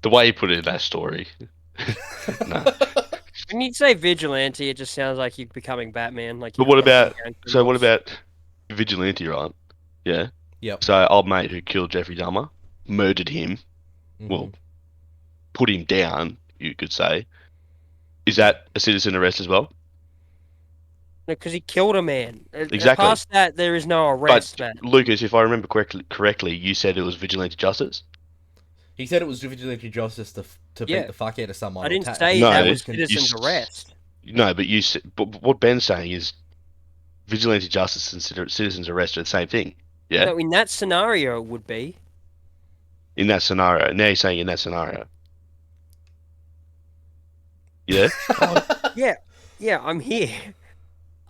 the way you put it in that story. No. When you say vigilante, it just sounds like you're becoming Batman. Like, But you're what about? hunting down So what criminals. about vigilante? Right? Yeah. Yep. So old mate who killed Jeffrey Dahmer, murdered him. Mhm. Well, put him down. You could say. Is that a citizen arrest as well? Because he killed a man. Exactly. Past that, there is no arrest, man. Lucas, if I remember correctly, you said it was vigilante justice. He said it was vigilante justice to Yeah. beat the fuck out of someone. I or didn't say No, that was you citizen's s- arrest. No, but you said. But what Ben's saying is vigilante justice and citizen's arrest are the same thing. Yeah. So in that scenario, it would be. In that scenario, now you're saying in that scenario. Yeah. Yeah, I'm here.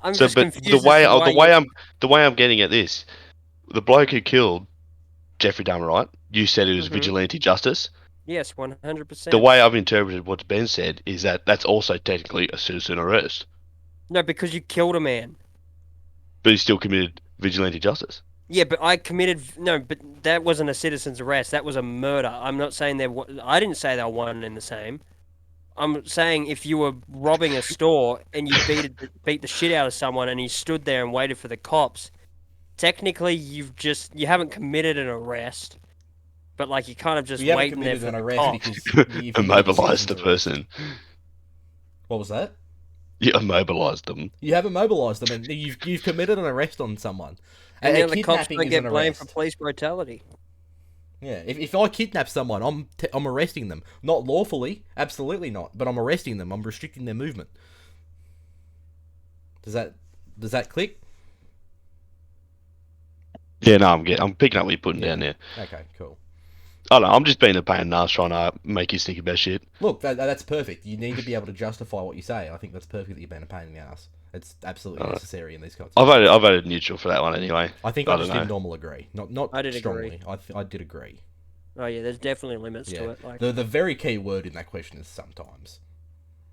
I'm So, just but confused the way as to why the way I'm getting at this, the bloke who killed Jeffrey Dahmer, right? You said it was Mhm. vigilante justice. Yes, 100%. The way I've interpreted what Ben said is that that's also technically a citizen arrest, No, because you killed a man. but he still committed vigilante justice. Yeah, but but that wasn't a citizen's arrest. That was a murder. I'm not saying I didn't say they were one and the same. I'm saying if you were robbing a store and you beat the shit out of someone and you stood there and waited for the cops, technically you haven't committed an arrest, but like you kind of just You haven't waiting there committed for an the arrest cops. because you've committed a Immobilized the citizen's arrest. person. What was that? You immobilized them. You haven't mobilised them, and you've committed an arrest on someone. And A now the cops kidnapping don't is get an blamed for arrest. police brutality. Yeah, if I kidnap someone, I'm arresting them. Not lawfully, absolutely not. But I'm arresting them. I'm restricting their movement. Does that click? Yeah, no, I'm picking up what you're putting down there. Okay, cool. I don't know. I'm just being a pain in the ass trying to make you think about shit. Look, that's perfect. You need to be able to justify what you say. I think that's perfect that you've been a pain in the ass. It's absolutely necessary in these kinds I of voted neutral for that one anyway. I think I I don't just did know. normal agree. Not I did strongly. I did agree. Oh yeah, there's definitely limits Yeah. to it. Like, The very key word in that question is sometimes.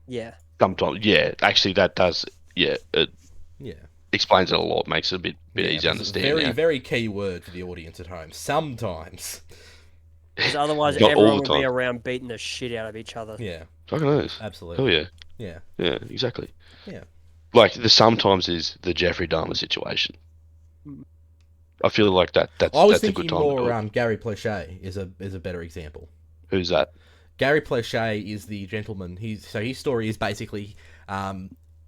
yeah. Sometimes, yeah. Actually, that does. Yeah, it Yeah. explains it a lot. Makes it a bit easier to it's a understand. very, now. very key word for the audience at home. Sometimes. Because otherwise, Not all everyone the will be time. around beating the shit out of each other. Yeah, Fucking knows. absolutely. Hell yeah. Yeah. Yeah, exactly. Yeah. Like the sometimes is the Jeffrey Dahmer situation. Mm. I feel like that's I was that's a thinking good time to do more it. Gary Plechet is a better example. Who's that? Gary Plechet is the gentleman. His story is basically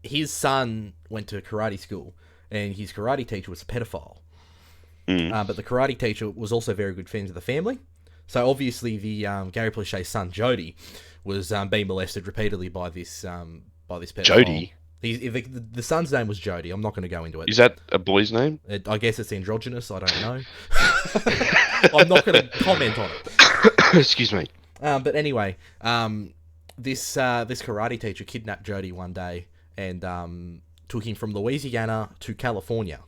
his son went to karate school and his karate teacher was a pedophile. Mm. But the karate teacher was also very good friends with the family. So obviously the Gary Plechet's son Jody was being molested repeatedly by this pedophile. Jody? The son's name was Jody. I'm not going to go into it. Is that a boy's name? I guess it's androgynous. I don't know. I'm not going to comment on it. Excuse me. But anyway, this karate teacher kidnapped Jody one day and took him from Louisiana to California.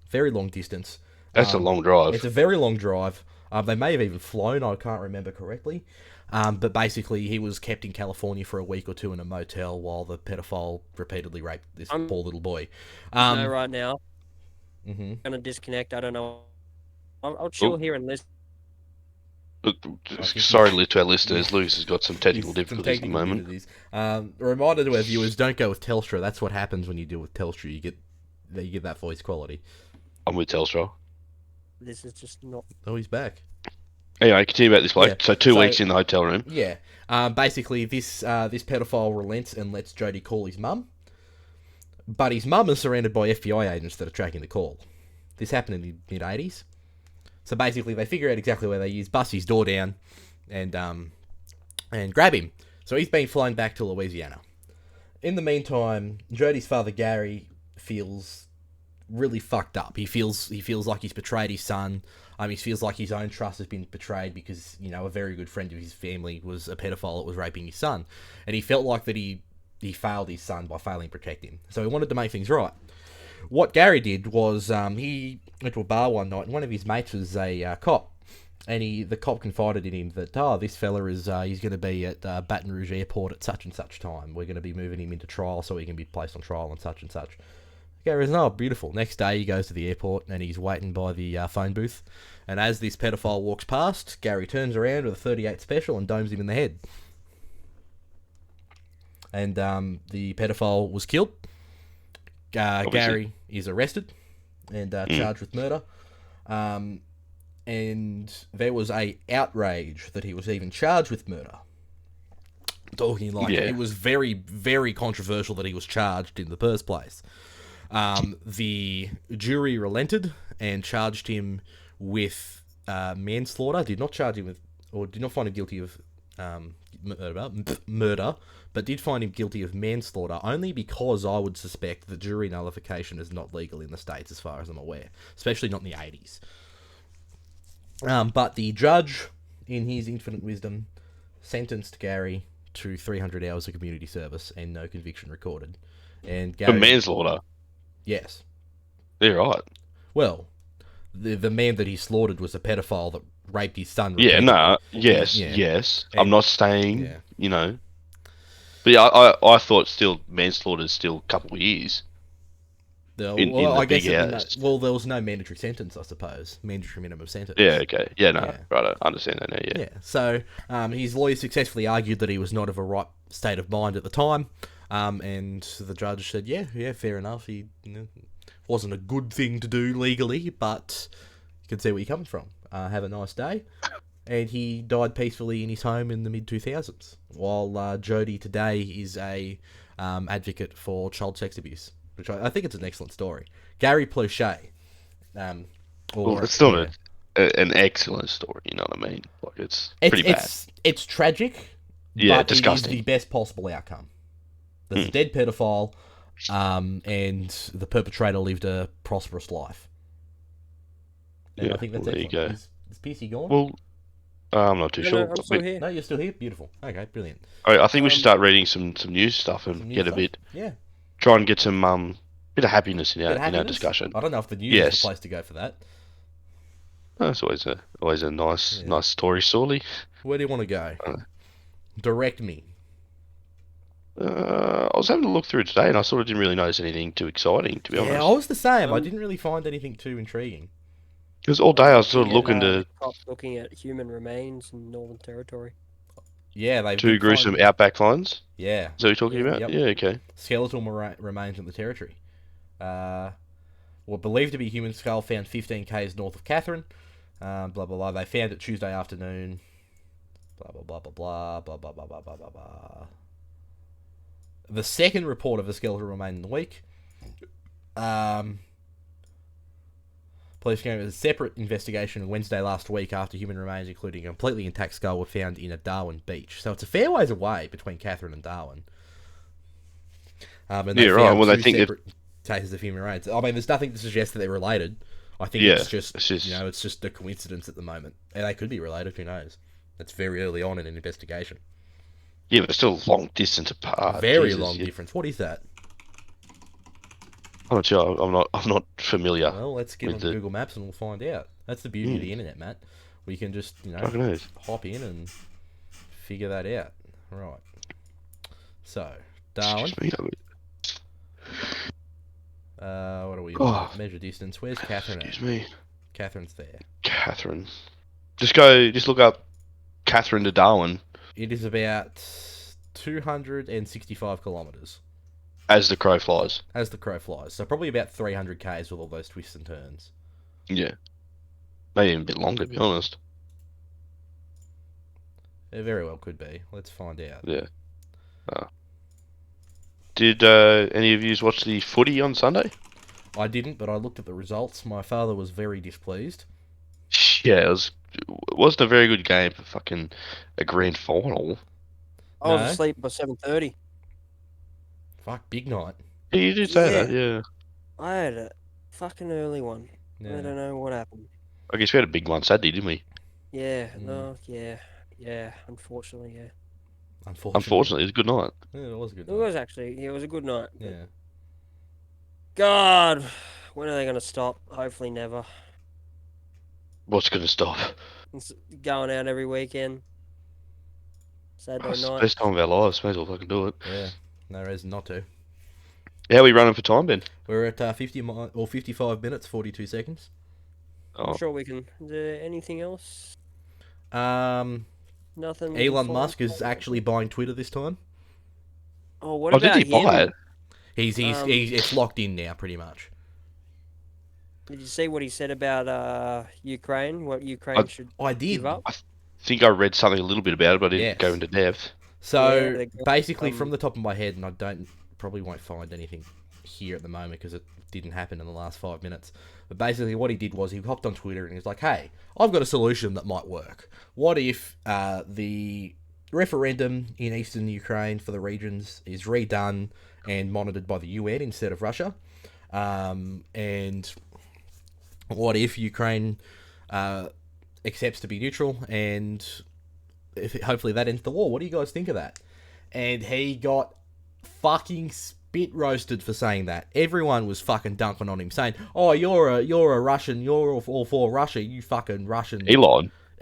Very long distance. That's a long drive. It's a very long drive. They may have even flown. I can't remember correctly. But basically, he was kept in California for a week or two in a motel while the pedophile repeatedly raped this poor little boy. No, right now, Mm-hmm. I'm gonna disconnect. I don't know. I'll chill here and listen. Look, I think sorry to our listeners, yeah. Lucas has got some technical Some difficulties at the technical moment. difficulties. A reminder to our viewers: don't go with Telstra. That's what happens when you deal with Telstra. You get that voice quality. I'm with Telstra. This is just not. Oh, he's back. Anyway, continue about this Yeah. bloke. So 2 So weeks in the hotel room. yeah, basically this pedophile relents and lets Jody call his mum, but his mum is surrounded by FBI agents that are tracking the call. This happened in the mid-80s. So basically, they figure out exactly where they use, bust his door down, and grab him. So he's been flown back to Louisiana. In the meantime, Jody's father Gary feels really fucked up. He feels like he's betrayed his son. He feels like his own trust has been betrayed because a very good friend of his family was a pedophile that was raping his son, and he felt like that he failed his son by failing to protect him. So he wanted to make things right. What Gary did was he went to a bar one night, and one of his mates was a cop, and the cop confided in him that this fella is he's going to be at Baton Rouge Airport at such and such time. We're going to be moving him into trial so he can be placed on trial and such and such. Gary says, oh, beautiful. Next day he goes to the airport and he's waiting by the phone booth, and as this pedophile walks past, Gary turns around with a .38 special and domes him in the head. And the pedophile was killed. Gary is arrested and charged with murder. And there was a outrage that he was even charged with murder. Talking like it was very, very controversial that he was charged in the first place. The jury relented and charged him with manslaughter. Did not charge him with, or did not find him guilty of murder, but did find him guilty of manslaughter only because I would suspect that jury nullification is not legal in the States as far as I'm aware, especially not in the 80s. But the judge, in his infinite wisdom, sentenced Gary to 300 hours of community service and no conviction recorded. And Gary, For manslaughter? Yes. Yeah, right. Well, the man that he slaughtered was a pedophile that raped his son. Yeah, repeatedly. yes. And, I'm not saying, But yeah, I thought still manslaughter is still a couple of years. I guess there was no mandatory sentence, I suppose. Mandatory minimum sentence. Yeah, okay. Yeah, no, right, I understand that now, yeah. Yeah, so his lawyer successfully argued that he was not of a right state of mind at the time, and the judge said, yeah, fair enough. He wasn't a good thing to do legally, but you can see where you're coming from. Have a nice day. And he died peacefully in his home in the mid-2000s, while Jody today is a advocate for child sex abuse, which I think it's an excellent story. Gary Plauché. It's not an excellent story, you know what I mean? Like, it's pretty bad. It's tragic, but disgusting. it is the best possible outcome. There's a dead pedophile, and the perpetrator lived a prosperous life. And I think that's excellent. There you go. Is PC gone? Well, I'm not too sure. No, I'm still here. No, you're still here? Beautiful. Okay, brilliant. All right, I think we should start reading some news stuff and get a bit... Yeah. Try and get some bit of happiness in our discussion. I don't know if the news is the place to go for that. Oh, it's always a nice story, sorely. Where do you want to go? Direct me. I was having a look through today, and I sort of didn't really notice anything too exciting, to be honest. Yeah, I was the same. I didn't really find anything too intriguing. Because all day I was sort of looking at human remains in Northern Territory. Yeah, they've two gruesome outback finds. Yeah. Is that what you're talking about? Yep. Yeah, okay. Skeletal remains in the territory. Were believed to be human skull found 15 k's north of Catherine. Blah blah blah. They found it Tuesday afternoon. Blah blah blah blah blah blah blah blah blah blah blah. The second report of a skeletal remain in the week. Police came with a separate investigation on Wednesday last week after human remains, including a completely intact skull, were found in a Darwin beach. So it's a fair ways away between Catherine and Darwin. And they found Well, they two think separate cases of human remains. I mean, there's nothing to suggest that they're related. I think it's just it's just a coincidence at the moment, and they could be related. Who knows? It's very early on in an investigation. Yeah, but it's still a long distance apart. Very long difference. What is that? I'm not sure. I'm not familiar. Well, let's get on Google Maps and we'll find out. That's the beauty of the internet, Matt. We can just hop in and figure that out. Right. So, Darwin. What are we? Measure distance. Where's Catherine? Excuse me. Catherine's there. Catherine. Just look up Catherine to Darwin It is about 265 kilometres as the crow flies. as the crow flies. So probably about 300 k's with all those twists and turns. Yeah. Maybe even a bit longer, to be honest. It very well could be. Let's find out. Yeah. Did any of you watch the footy on Sunday? I didn't, but I looked at the results. My father was very displeased. Yeah, it wasn't a very good game for fucking a grand final. I was No? asleep by 7:30. Fuck, big night. Yeah, you did say that, Yeah. yeah. I had a fucking early one. I Yeah. don't know what happened. I guess we had a big one Saturday, didn't we? Yeah, no, yeah. Unfortunately, yeah. Unfortunately, it was a good night. Yeah, it was a good It night. was actually, it was a good night. But Yeah. God, when are they going to stop? Hopefully never. What's going to stop? It's going out every weekend. Saturday It's the night. best time of our lives. May as well fucking do it. Yeah. No reason not to. How are we running for time, Ben? We're at 55 minutes, 42 seconds. I'm Oh, sure we can. Is there anything else? Um, Nothing. Elon before- Musk is actually buying Twitter this time. Oh, what oh did about he buy him? it? He's Um, it's locked in now, pretty much. Did you see what he said about Ukraine? What Ukraine should I give did. up? I think I read something a little bit about it, but I didn't go Yes. into depth. So Yeah, they're going, basically, from the top of my head, and I probably won't find anything here at the moment because it didn't happen in the last 5 minutes. But basically, what he did was he hopped on Twitter and he was like, "Hey, I've got a solution that might work. What if the referendum in eastern Ukraine for the regions is redone and monitored by the UN instead of Russia? And what if Ukraine accepts to be neutral and hopefully that ends the war? What do you guys think of that?" And he got fucking spit roasted for saying that. Everyone was fucking dunking on him, saying, "Oh, you're a Russian. You're all for Russia. You fucking Russian."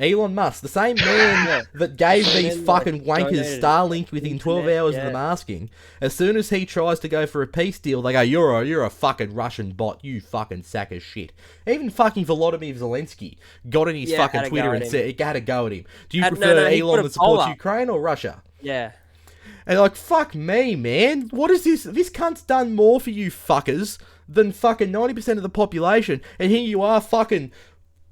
Elon Musk, the same man that gave Same these man that fucking wankers donated Starlink within 12 internet, hours yeah. of them asking. As soon as he tries to go for a peace deal, they go, you're a fucking Russian bot, you fucking sack of shit. Even fucking Volodymyr Zelensky got in his Yeah, fucking had a Twitter go and at said, it had a go at him. Do you No, prefer he put Elon a that poll supports up. Ukraine or Russia? Yeah. And like, fuck me, man. What is this? This cunt's done more for you fuckers than fucking 90% of the population. And here you are fucking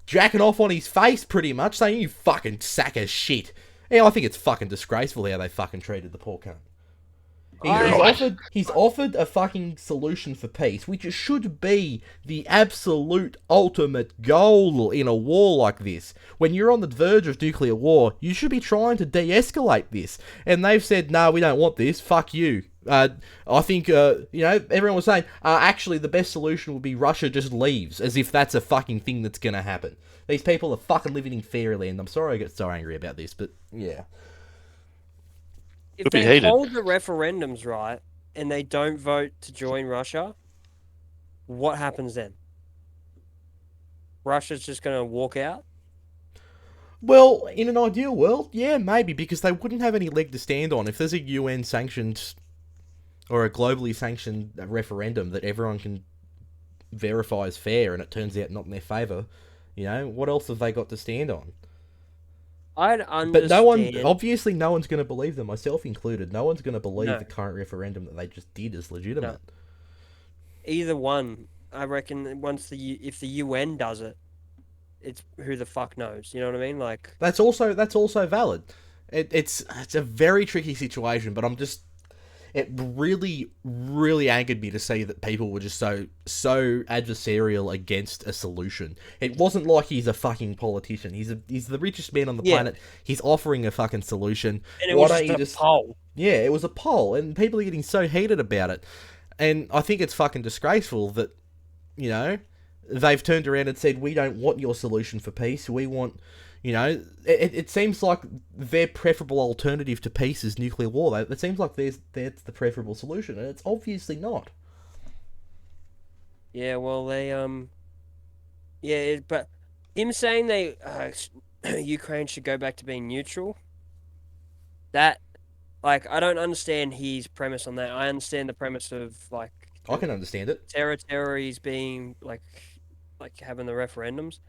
jacking off on his face pretty much, saying you fucking sack of shit. Yeah, I think it's fucking disgraceful how they fucking treated the poor cunt. He's offered a fucking solution for peace, which should be the absolute ultimate goal in a war like this. When you're on the verge of nuclear war, you should be trying to de-escalate this. And they've said, no, we don't want this, fuck you. I think, everyone was saying, actually the best solution would be Russia just leaves, as if that's a fucking thing that's gonna happen. These people are fucking living in fairyland. I'm sorry I get so angry about this, but yeah. If Could be they heated. hold the referendums right and they don't vote to join Russia, what happens then? Russia's just going to walk out? Well, in an ideal world, yeah, maybe, because they wouldn't have any leg to stand on. If there's a UN-sanctioned or a globally sanctioned referendum that everyone can verify as fair and it turns out not in their favour, what else have they got to stand on? I'd understand. But obviously no one's going to believe them, myself included. No one's going to believe No. the current referendum that they just did is legitimate. Either one. I reckon if the UN does it, it's who the fuck knows. You know what I mean? Like, That's also valid. It's a very tricky situation, but it really, really angered me to see that people were just so adversarial against a solution. It wasn't like he's a fucking politician. He's the richest man on the planet. He's offering a fucking solution. and it was just a poll. Yeah, it was a poll, and people are getting so heated about it. And I think it's fucking disgraceful that, they've turned around and said, we don't want your solution for peace. We want, it seems like their preferable alternative to peace is nuclear war. It seems like that's the preferable solution, and it's obviously not. Yeah, well, but him saying Ukraine should go back to being neutral, that, like, I don't understand his premise on that. I understand the premise of, like, I can understand it. territories being, like having the referendums.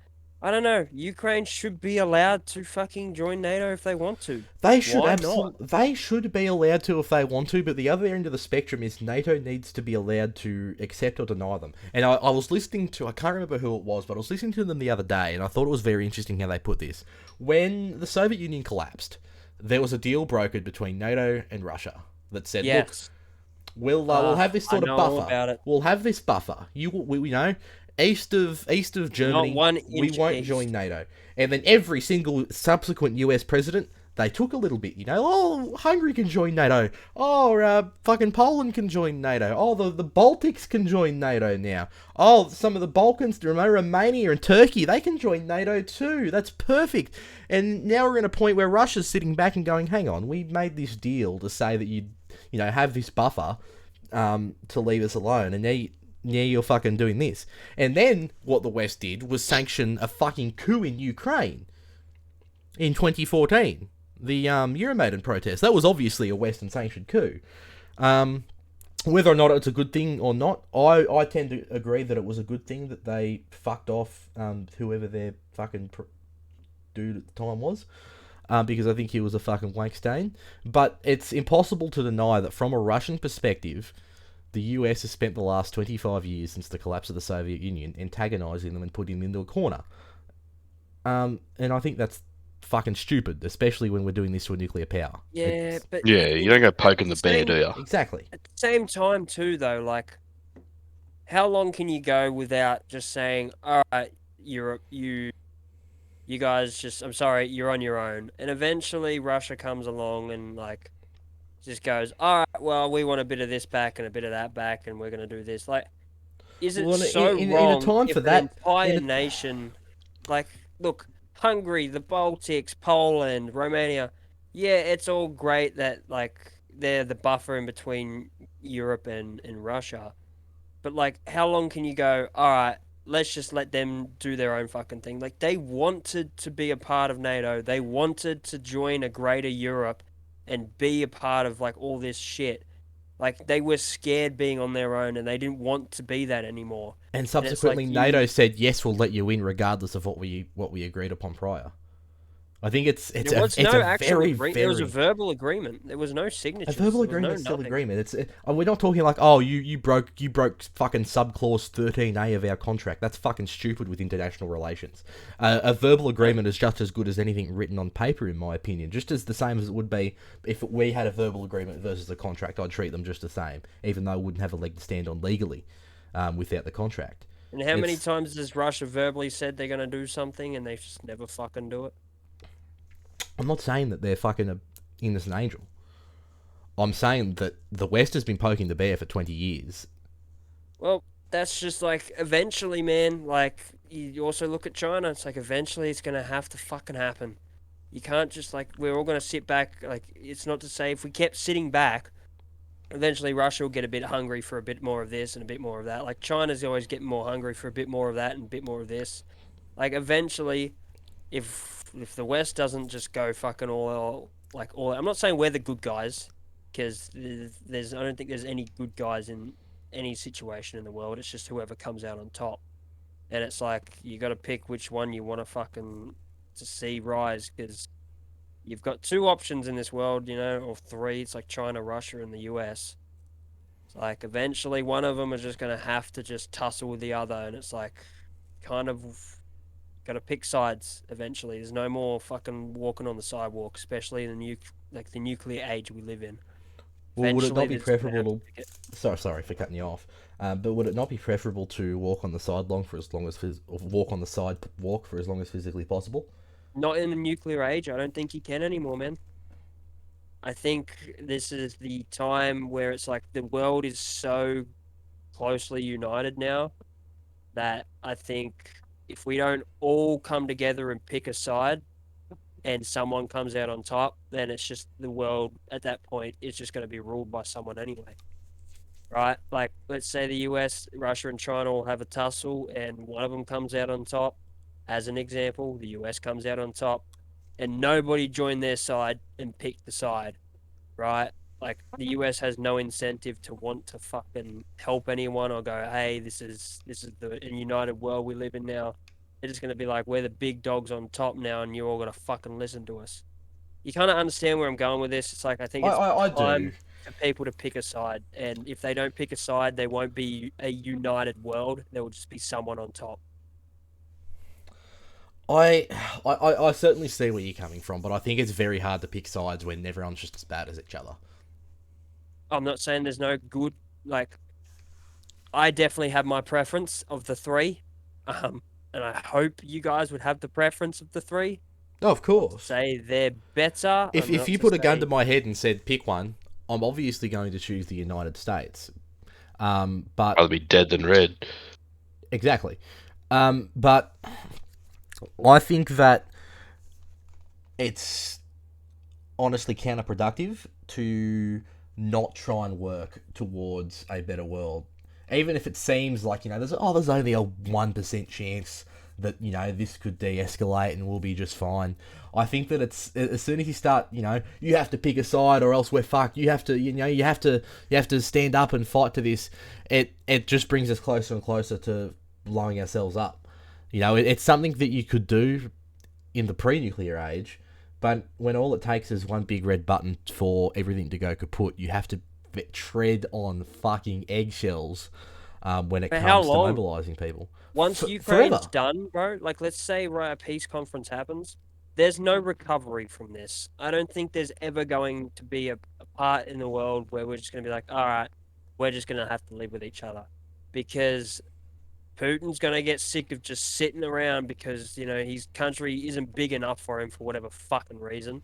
I don't know. Ukraine should be allowed to fucking join NATO if they want to. They should Why not? They should be allowed to if they want to, but the other end of the spectrum is NATO needs to be allowed to accept or deny them. And I was listening to, I can't remember who it was, but I was listening to them the other day, and I thought it was very interesting how they put this. When the Soviet Union collapsed, there was a deal brokered between NATO and Russia that said, look, Yes. we'll have this I sort of know all buffer. about it. We'll have this buffer. You know, east of Germany, Not one we inch won't east. join NATO. And then every single subsequent US president, they took a little bit. You know, oh, Hungary can join NATO. Oh, fucking Poland can join NATO. Oh, the Baltics can join NATO now. Oh, some of the Balkans, Romania and Turkey, they can join NATO too. That's perfect. And now we're in a point where Russia's sitting back and going, hang on, we made this deal to say that you know, have this buffer to leave us alone, and now you're fucking doing this. And then what the West did was sanction a fucking coup in Ukraine in 2014, the Euromaidan protest. That was obviously a Western sanctioned coup. Whether or not it's a good thing or not, I tend to agree that it was a good thing that they fucked off whoever their fucking dude at the time was. Because I think he was a fucking wank stain. But it's impossible to deny that from a Russian perspective, the US has spent the last 25 years since the collapse of the Soviet Union antagonizing them and putting them into a corner. And I think that's fucking stupid, especially when we're doing this to a nuclear power. Yeah, but Yeah, you don't go poking the bear, same- do you? Exactly. At the same time, too, though, like, how long can you go without just saying, "All right, Europe, you guys just, I'm sorry, you're on your own," and eventually Russia comes along and like just goes, "All right, well, we want a bit of this back and a bit of that back, and we're gonna do this." Like, is it Well, so in a wrong time if for an that, entire nation, like, look, Hungary, the Baltics, Poland, Romania, yeah, it's all great that like they're the buffer in between Europe and Russia, but like, how long can you go? All right, let's just let them do their own fucking thing. Like, they wanted to be a part of NATO. They wanted to join a greater Europe and be a part of like all this shit. Like, they were scared being on their own and they didn't want to be that anymore. and And it's like subsequently NATO said yes, we'll let you in regardless of what we agreed upon prior. I think it's there was a no actual very agreement. very There was a verbal agreement. There was no a signatures. verbal There was agreement no is still nothing. agreement. We're not talking like, oh, you broke fucking subclause 13A of our contract. That's fucking stupid with international relations. A verbal agreement is just as good as anything written on paper, in my opinion. Just as the same as it would be if we had a verbal agreement versus a contract. I'd treat them just the same, even though I wouldn't have a leg to stand on legally without the contract. And how many It's- times has Russia verbally said they're going to do something and they just never fucking do it? I'm not saying that they're fucking an innocent angel. I'm saying that the West has been poking the bear for 20 years. Well, that's just like eventually, man. Like, you also look at China. It's like eventually it's gonna have to fucking happen. You can't just like, we're all gonna sit back. Like, it's not to say if we kept sitting back, eventually Russia will get a bit hungry for a bit more of this and a bit more of that. Like, China's always getting more hungry for a bit more of that and a bit more of this. Like, eventually, if the West doesn't just go fucking all, I'm not saying we're the good guys, because there's I don't think there's any good guys in any situation in the world. It's just whoever comes out on top, and it's like you got to pick which one you want to fucking to see rise, because you've got two options in this world, you know, or three. It's like China, Russia, and the US. It's like eventually one of them is just gonna have to just tussle with the other, and it's like kind of got to pick sides eventually. There's no more fucking walking on the sidewalk, especially in the nuclear age we live in. Well, would it not be Eventually, there's gonna have preferable? to pick it. Sorry for cutting you off. But would it not be preferable to walk on the sideline for as long as or walk on the sidewalk for as long as physically possible? Not in the nuclear age. I don't think you can anymore, man. I think this is the time where it's like the world is so closely united now that I think if we don't all come together and pick a side and someone comes out on top, then it's just the world at that point is just going to be ruled by someone anyway. Right? Like, let's say the US, Russia, and China all have a tussle, and one of them comes out on top. As an example, the US comes out on top, and nobody joined their side and picked the side. Right? Like, the US has no incentive to want to fucking help anyone or go, hey, this is the united world we live in now. They're just going to be like, we're the big dogs on top now, and you all got to fucking listen to us. You kind of understand where I'm going with this. It's like I think it's I do. time for people to pick a side, and if they don't pick a side, they won't be a united world. There will just be someone on top. I, I certainly see where you're coming from, but I think it's very hard to pick sides when everyone's just as bad as each other. I'm not saying there's no good. Like, I definitely have my preference of the three, and I hope you guys would have the preference of the three. Oh, of Not to course. say they're better. If I'm if not you to put a gun say to my head and said pick one, I'm obviously going to choose the United States. But Rather be dead than red. exactly. But I think that it's honestly counterproductive to not try and work towards a better world. Even if it seems like, there's only a 1% chance that, this could de-escalate and we'll be just fine. I think that it's as soon as you start, you have to pick a side or else we're fucked. You have to, you have to stand up and fight to this. It just brings us closer and closer to blowing ourselves up. It's something that you could do in the pre-nuclear age, but when all it takes is one big red button for everything to go kaput, you have to tread on fucking eggshells when it for how comes to long? mobilizing people. Once Forever. Ukraine's done, bro, like let's say a peace conference happens, there's no recovery from this. I don't think there's ever going to be a part in the world where we're just going to be like, all right, we're just going to have to live with each other. Because Putin's going to get sick of just sitting around because, his country isn't big enough for him for whatever fucking reason,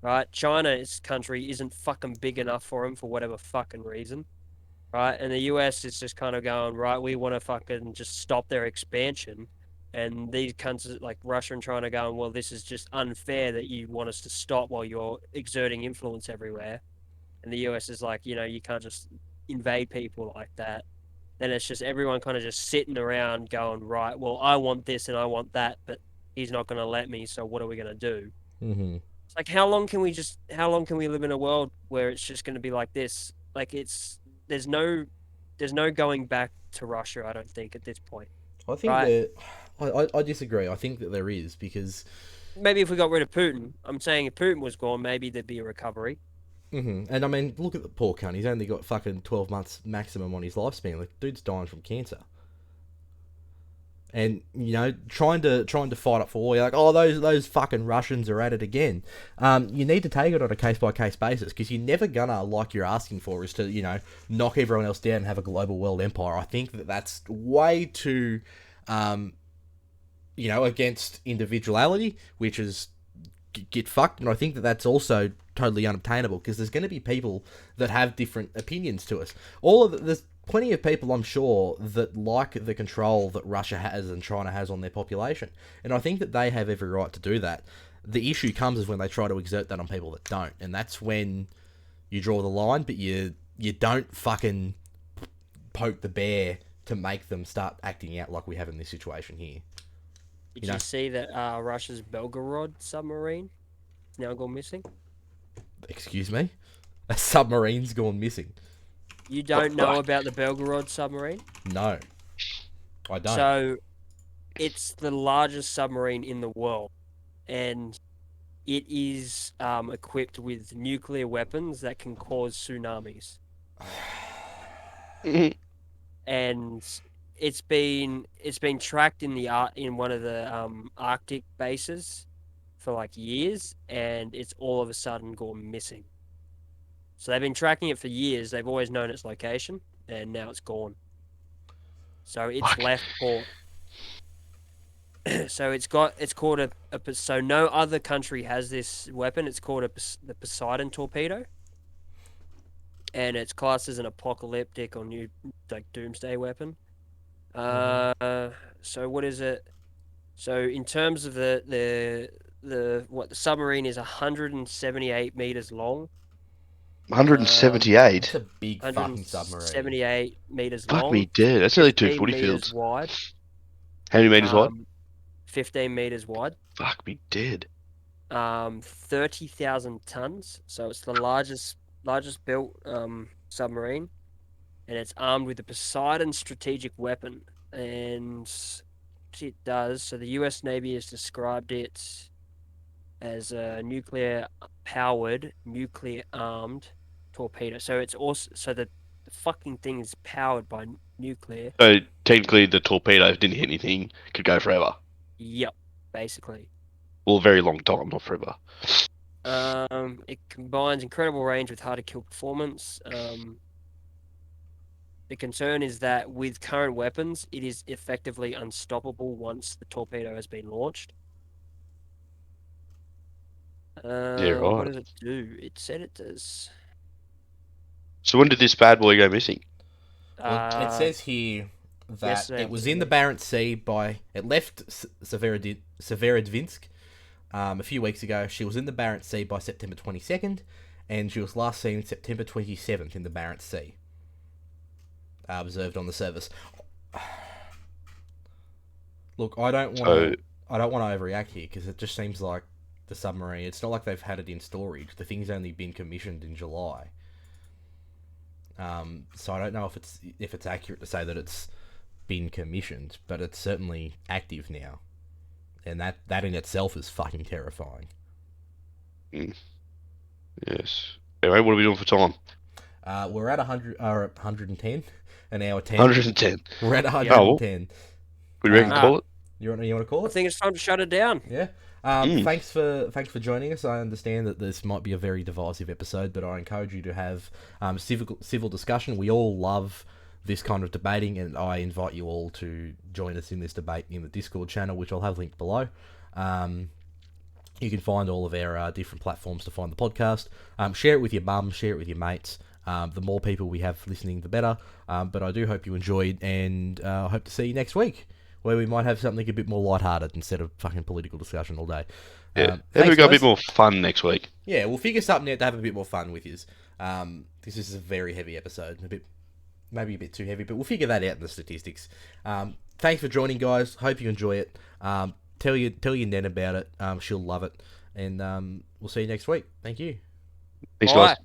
right? China's country isn't fucking big enough for him for whatever fucking reason, right? And the US is just kind of going, right, we want to fucking just stop their expansion. And these countries like Russia and China going, well, this is just unfair that you want us to stop while you're exerting influence everywhere. And the US is like, you can't just invade people like that. Then it's just everyone kind of just sitting around going, right, well, I want this and I want that, but he's not going to let me. So what are we going to do? Mm-hmm. It's like, how long can we live in a world where it's just going to be like this? Like there's no, there's no going back to Russia, I don't think at this point, I think right? that I disagree. I think that there is because Maybe if we got rid of Putin, I'm saying if Putin was gone, maybe there'd be a recovery. and I mean, look at the poor cunt. He's only got fucking 12 months maximum on his lifespan. Like, dude's dying from cancer. And trying to fight up for war. You're like, oh, those fucking Russians are at it again. You need to take it on a case by case basis because you're never gonna, like you're asking for, is to knock everyone else down and have a global world empire. I think that's way too, against individuality, which is get fucked. And I think that that's also totally unobtainable because there's going to be people that have different opinions to us. There's plenty of people, I'm sure, that like the control that Russia has and China has on their population, and I think that they have every right to do that. The issue comes is when they try to exert that on people that don't, and that's when you draw the line. But you don't fucking poke the bear to make them start acting out like we have in this situation here. Did you see that Russia's Belgorod submarine is now gone missing? Excuse me, a submarine's gone missing. You don't know about the Belgorod submarine? No, I don't. So it's the largest submarine in the world, and it is equipped with nuclear weapons that can cause tsunamis. And it's been tracked in one of the Arctic bases for like years, and it's all of a sudden gone missing. So they've been tracking it for years. They've always known its location, and now it's gone. So it's left port. So it's called so no other country has this weapon. It's called the Poseidon torpedo, and it's classed as an apocalyptic or new like doomsday weapon. So what is it? So in terms of the submarine is 178 meters long. 178. That's a big fucking submarine. 178 meters Fuck long. me dead. That's only two 15 footy meters fields. wide. How many meters wide? 15 meters wide. Fuck me dead. 30,000 tons. So it's the largest built submarine, and it's armed with the Poseidon strategic weapon. And it does. So the U.S. Navy has described it as a nuclear-powered, nuclear-armed torpedo. So it's also the fucking thing is powered by nuclear. So technically, the torpedo if it didn't hit anything could go forever. Yep, basically. Well, a very long time, not forever. It combines incredible range with hard-to-kill performance. The concern is that with current weapons, it is effectively unstoppable once the torpedo has been launched. Yeah, What right. does it do? It said it does. So when did this bad boy go missing? Well, it says here that Yesterday it was in the afternoon. Barents Sea it left Severodvinsk a few weeks ago. She was in the Barents Sea by September 22nd, and she was last seen September 27th in the Barents Sea. Observed on the surface. Look, I don't want So to overreact here because it just seems like the submarine. It's not like they've had it in storage. The thing's only been commissioned in July. So I don't know if it's accurate to say that it's been commissioned, but it's certainly active now, and that in itself is fucking terrifying. yes. Anyway, what are we doing for time? We're at 110, an hour 10. 110. We're at Oh, well, 110. we reckon call it. You want to call I it? think it's time to shut it down. Yeah. Thanks for joining us. I understand that this might be a very divisive episode, but I encourage you to have civil discussion. We all love this kind of debating, and I invite you all to join us in this debate in the Discord channel, which I'll have linked below. You can find all of our different platforms to find the podcast. Share it with your mum, share it with your mates. The more people we have listening, the better. But I do hope you enjoyed, and I hope to see you next week, where we might have something a bit more lighthearted instead of fucking political discussion all day. Yeah. Maybe Thanks, we got a guys. bit more fun next week. Yeah, we'll figure something out to have a bit more fun with you. This is a very heavy episode, maybe a bit too heavy, but we'll figure that out in the statistics. Thanks for joining, guys. Hope you enjoy it. Tell your Nen about it. She'll love it, and we'll see you next week. Thank you. Thanks, Bye. guys.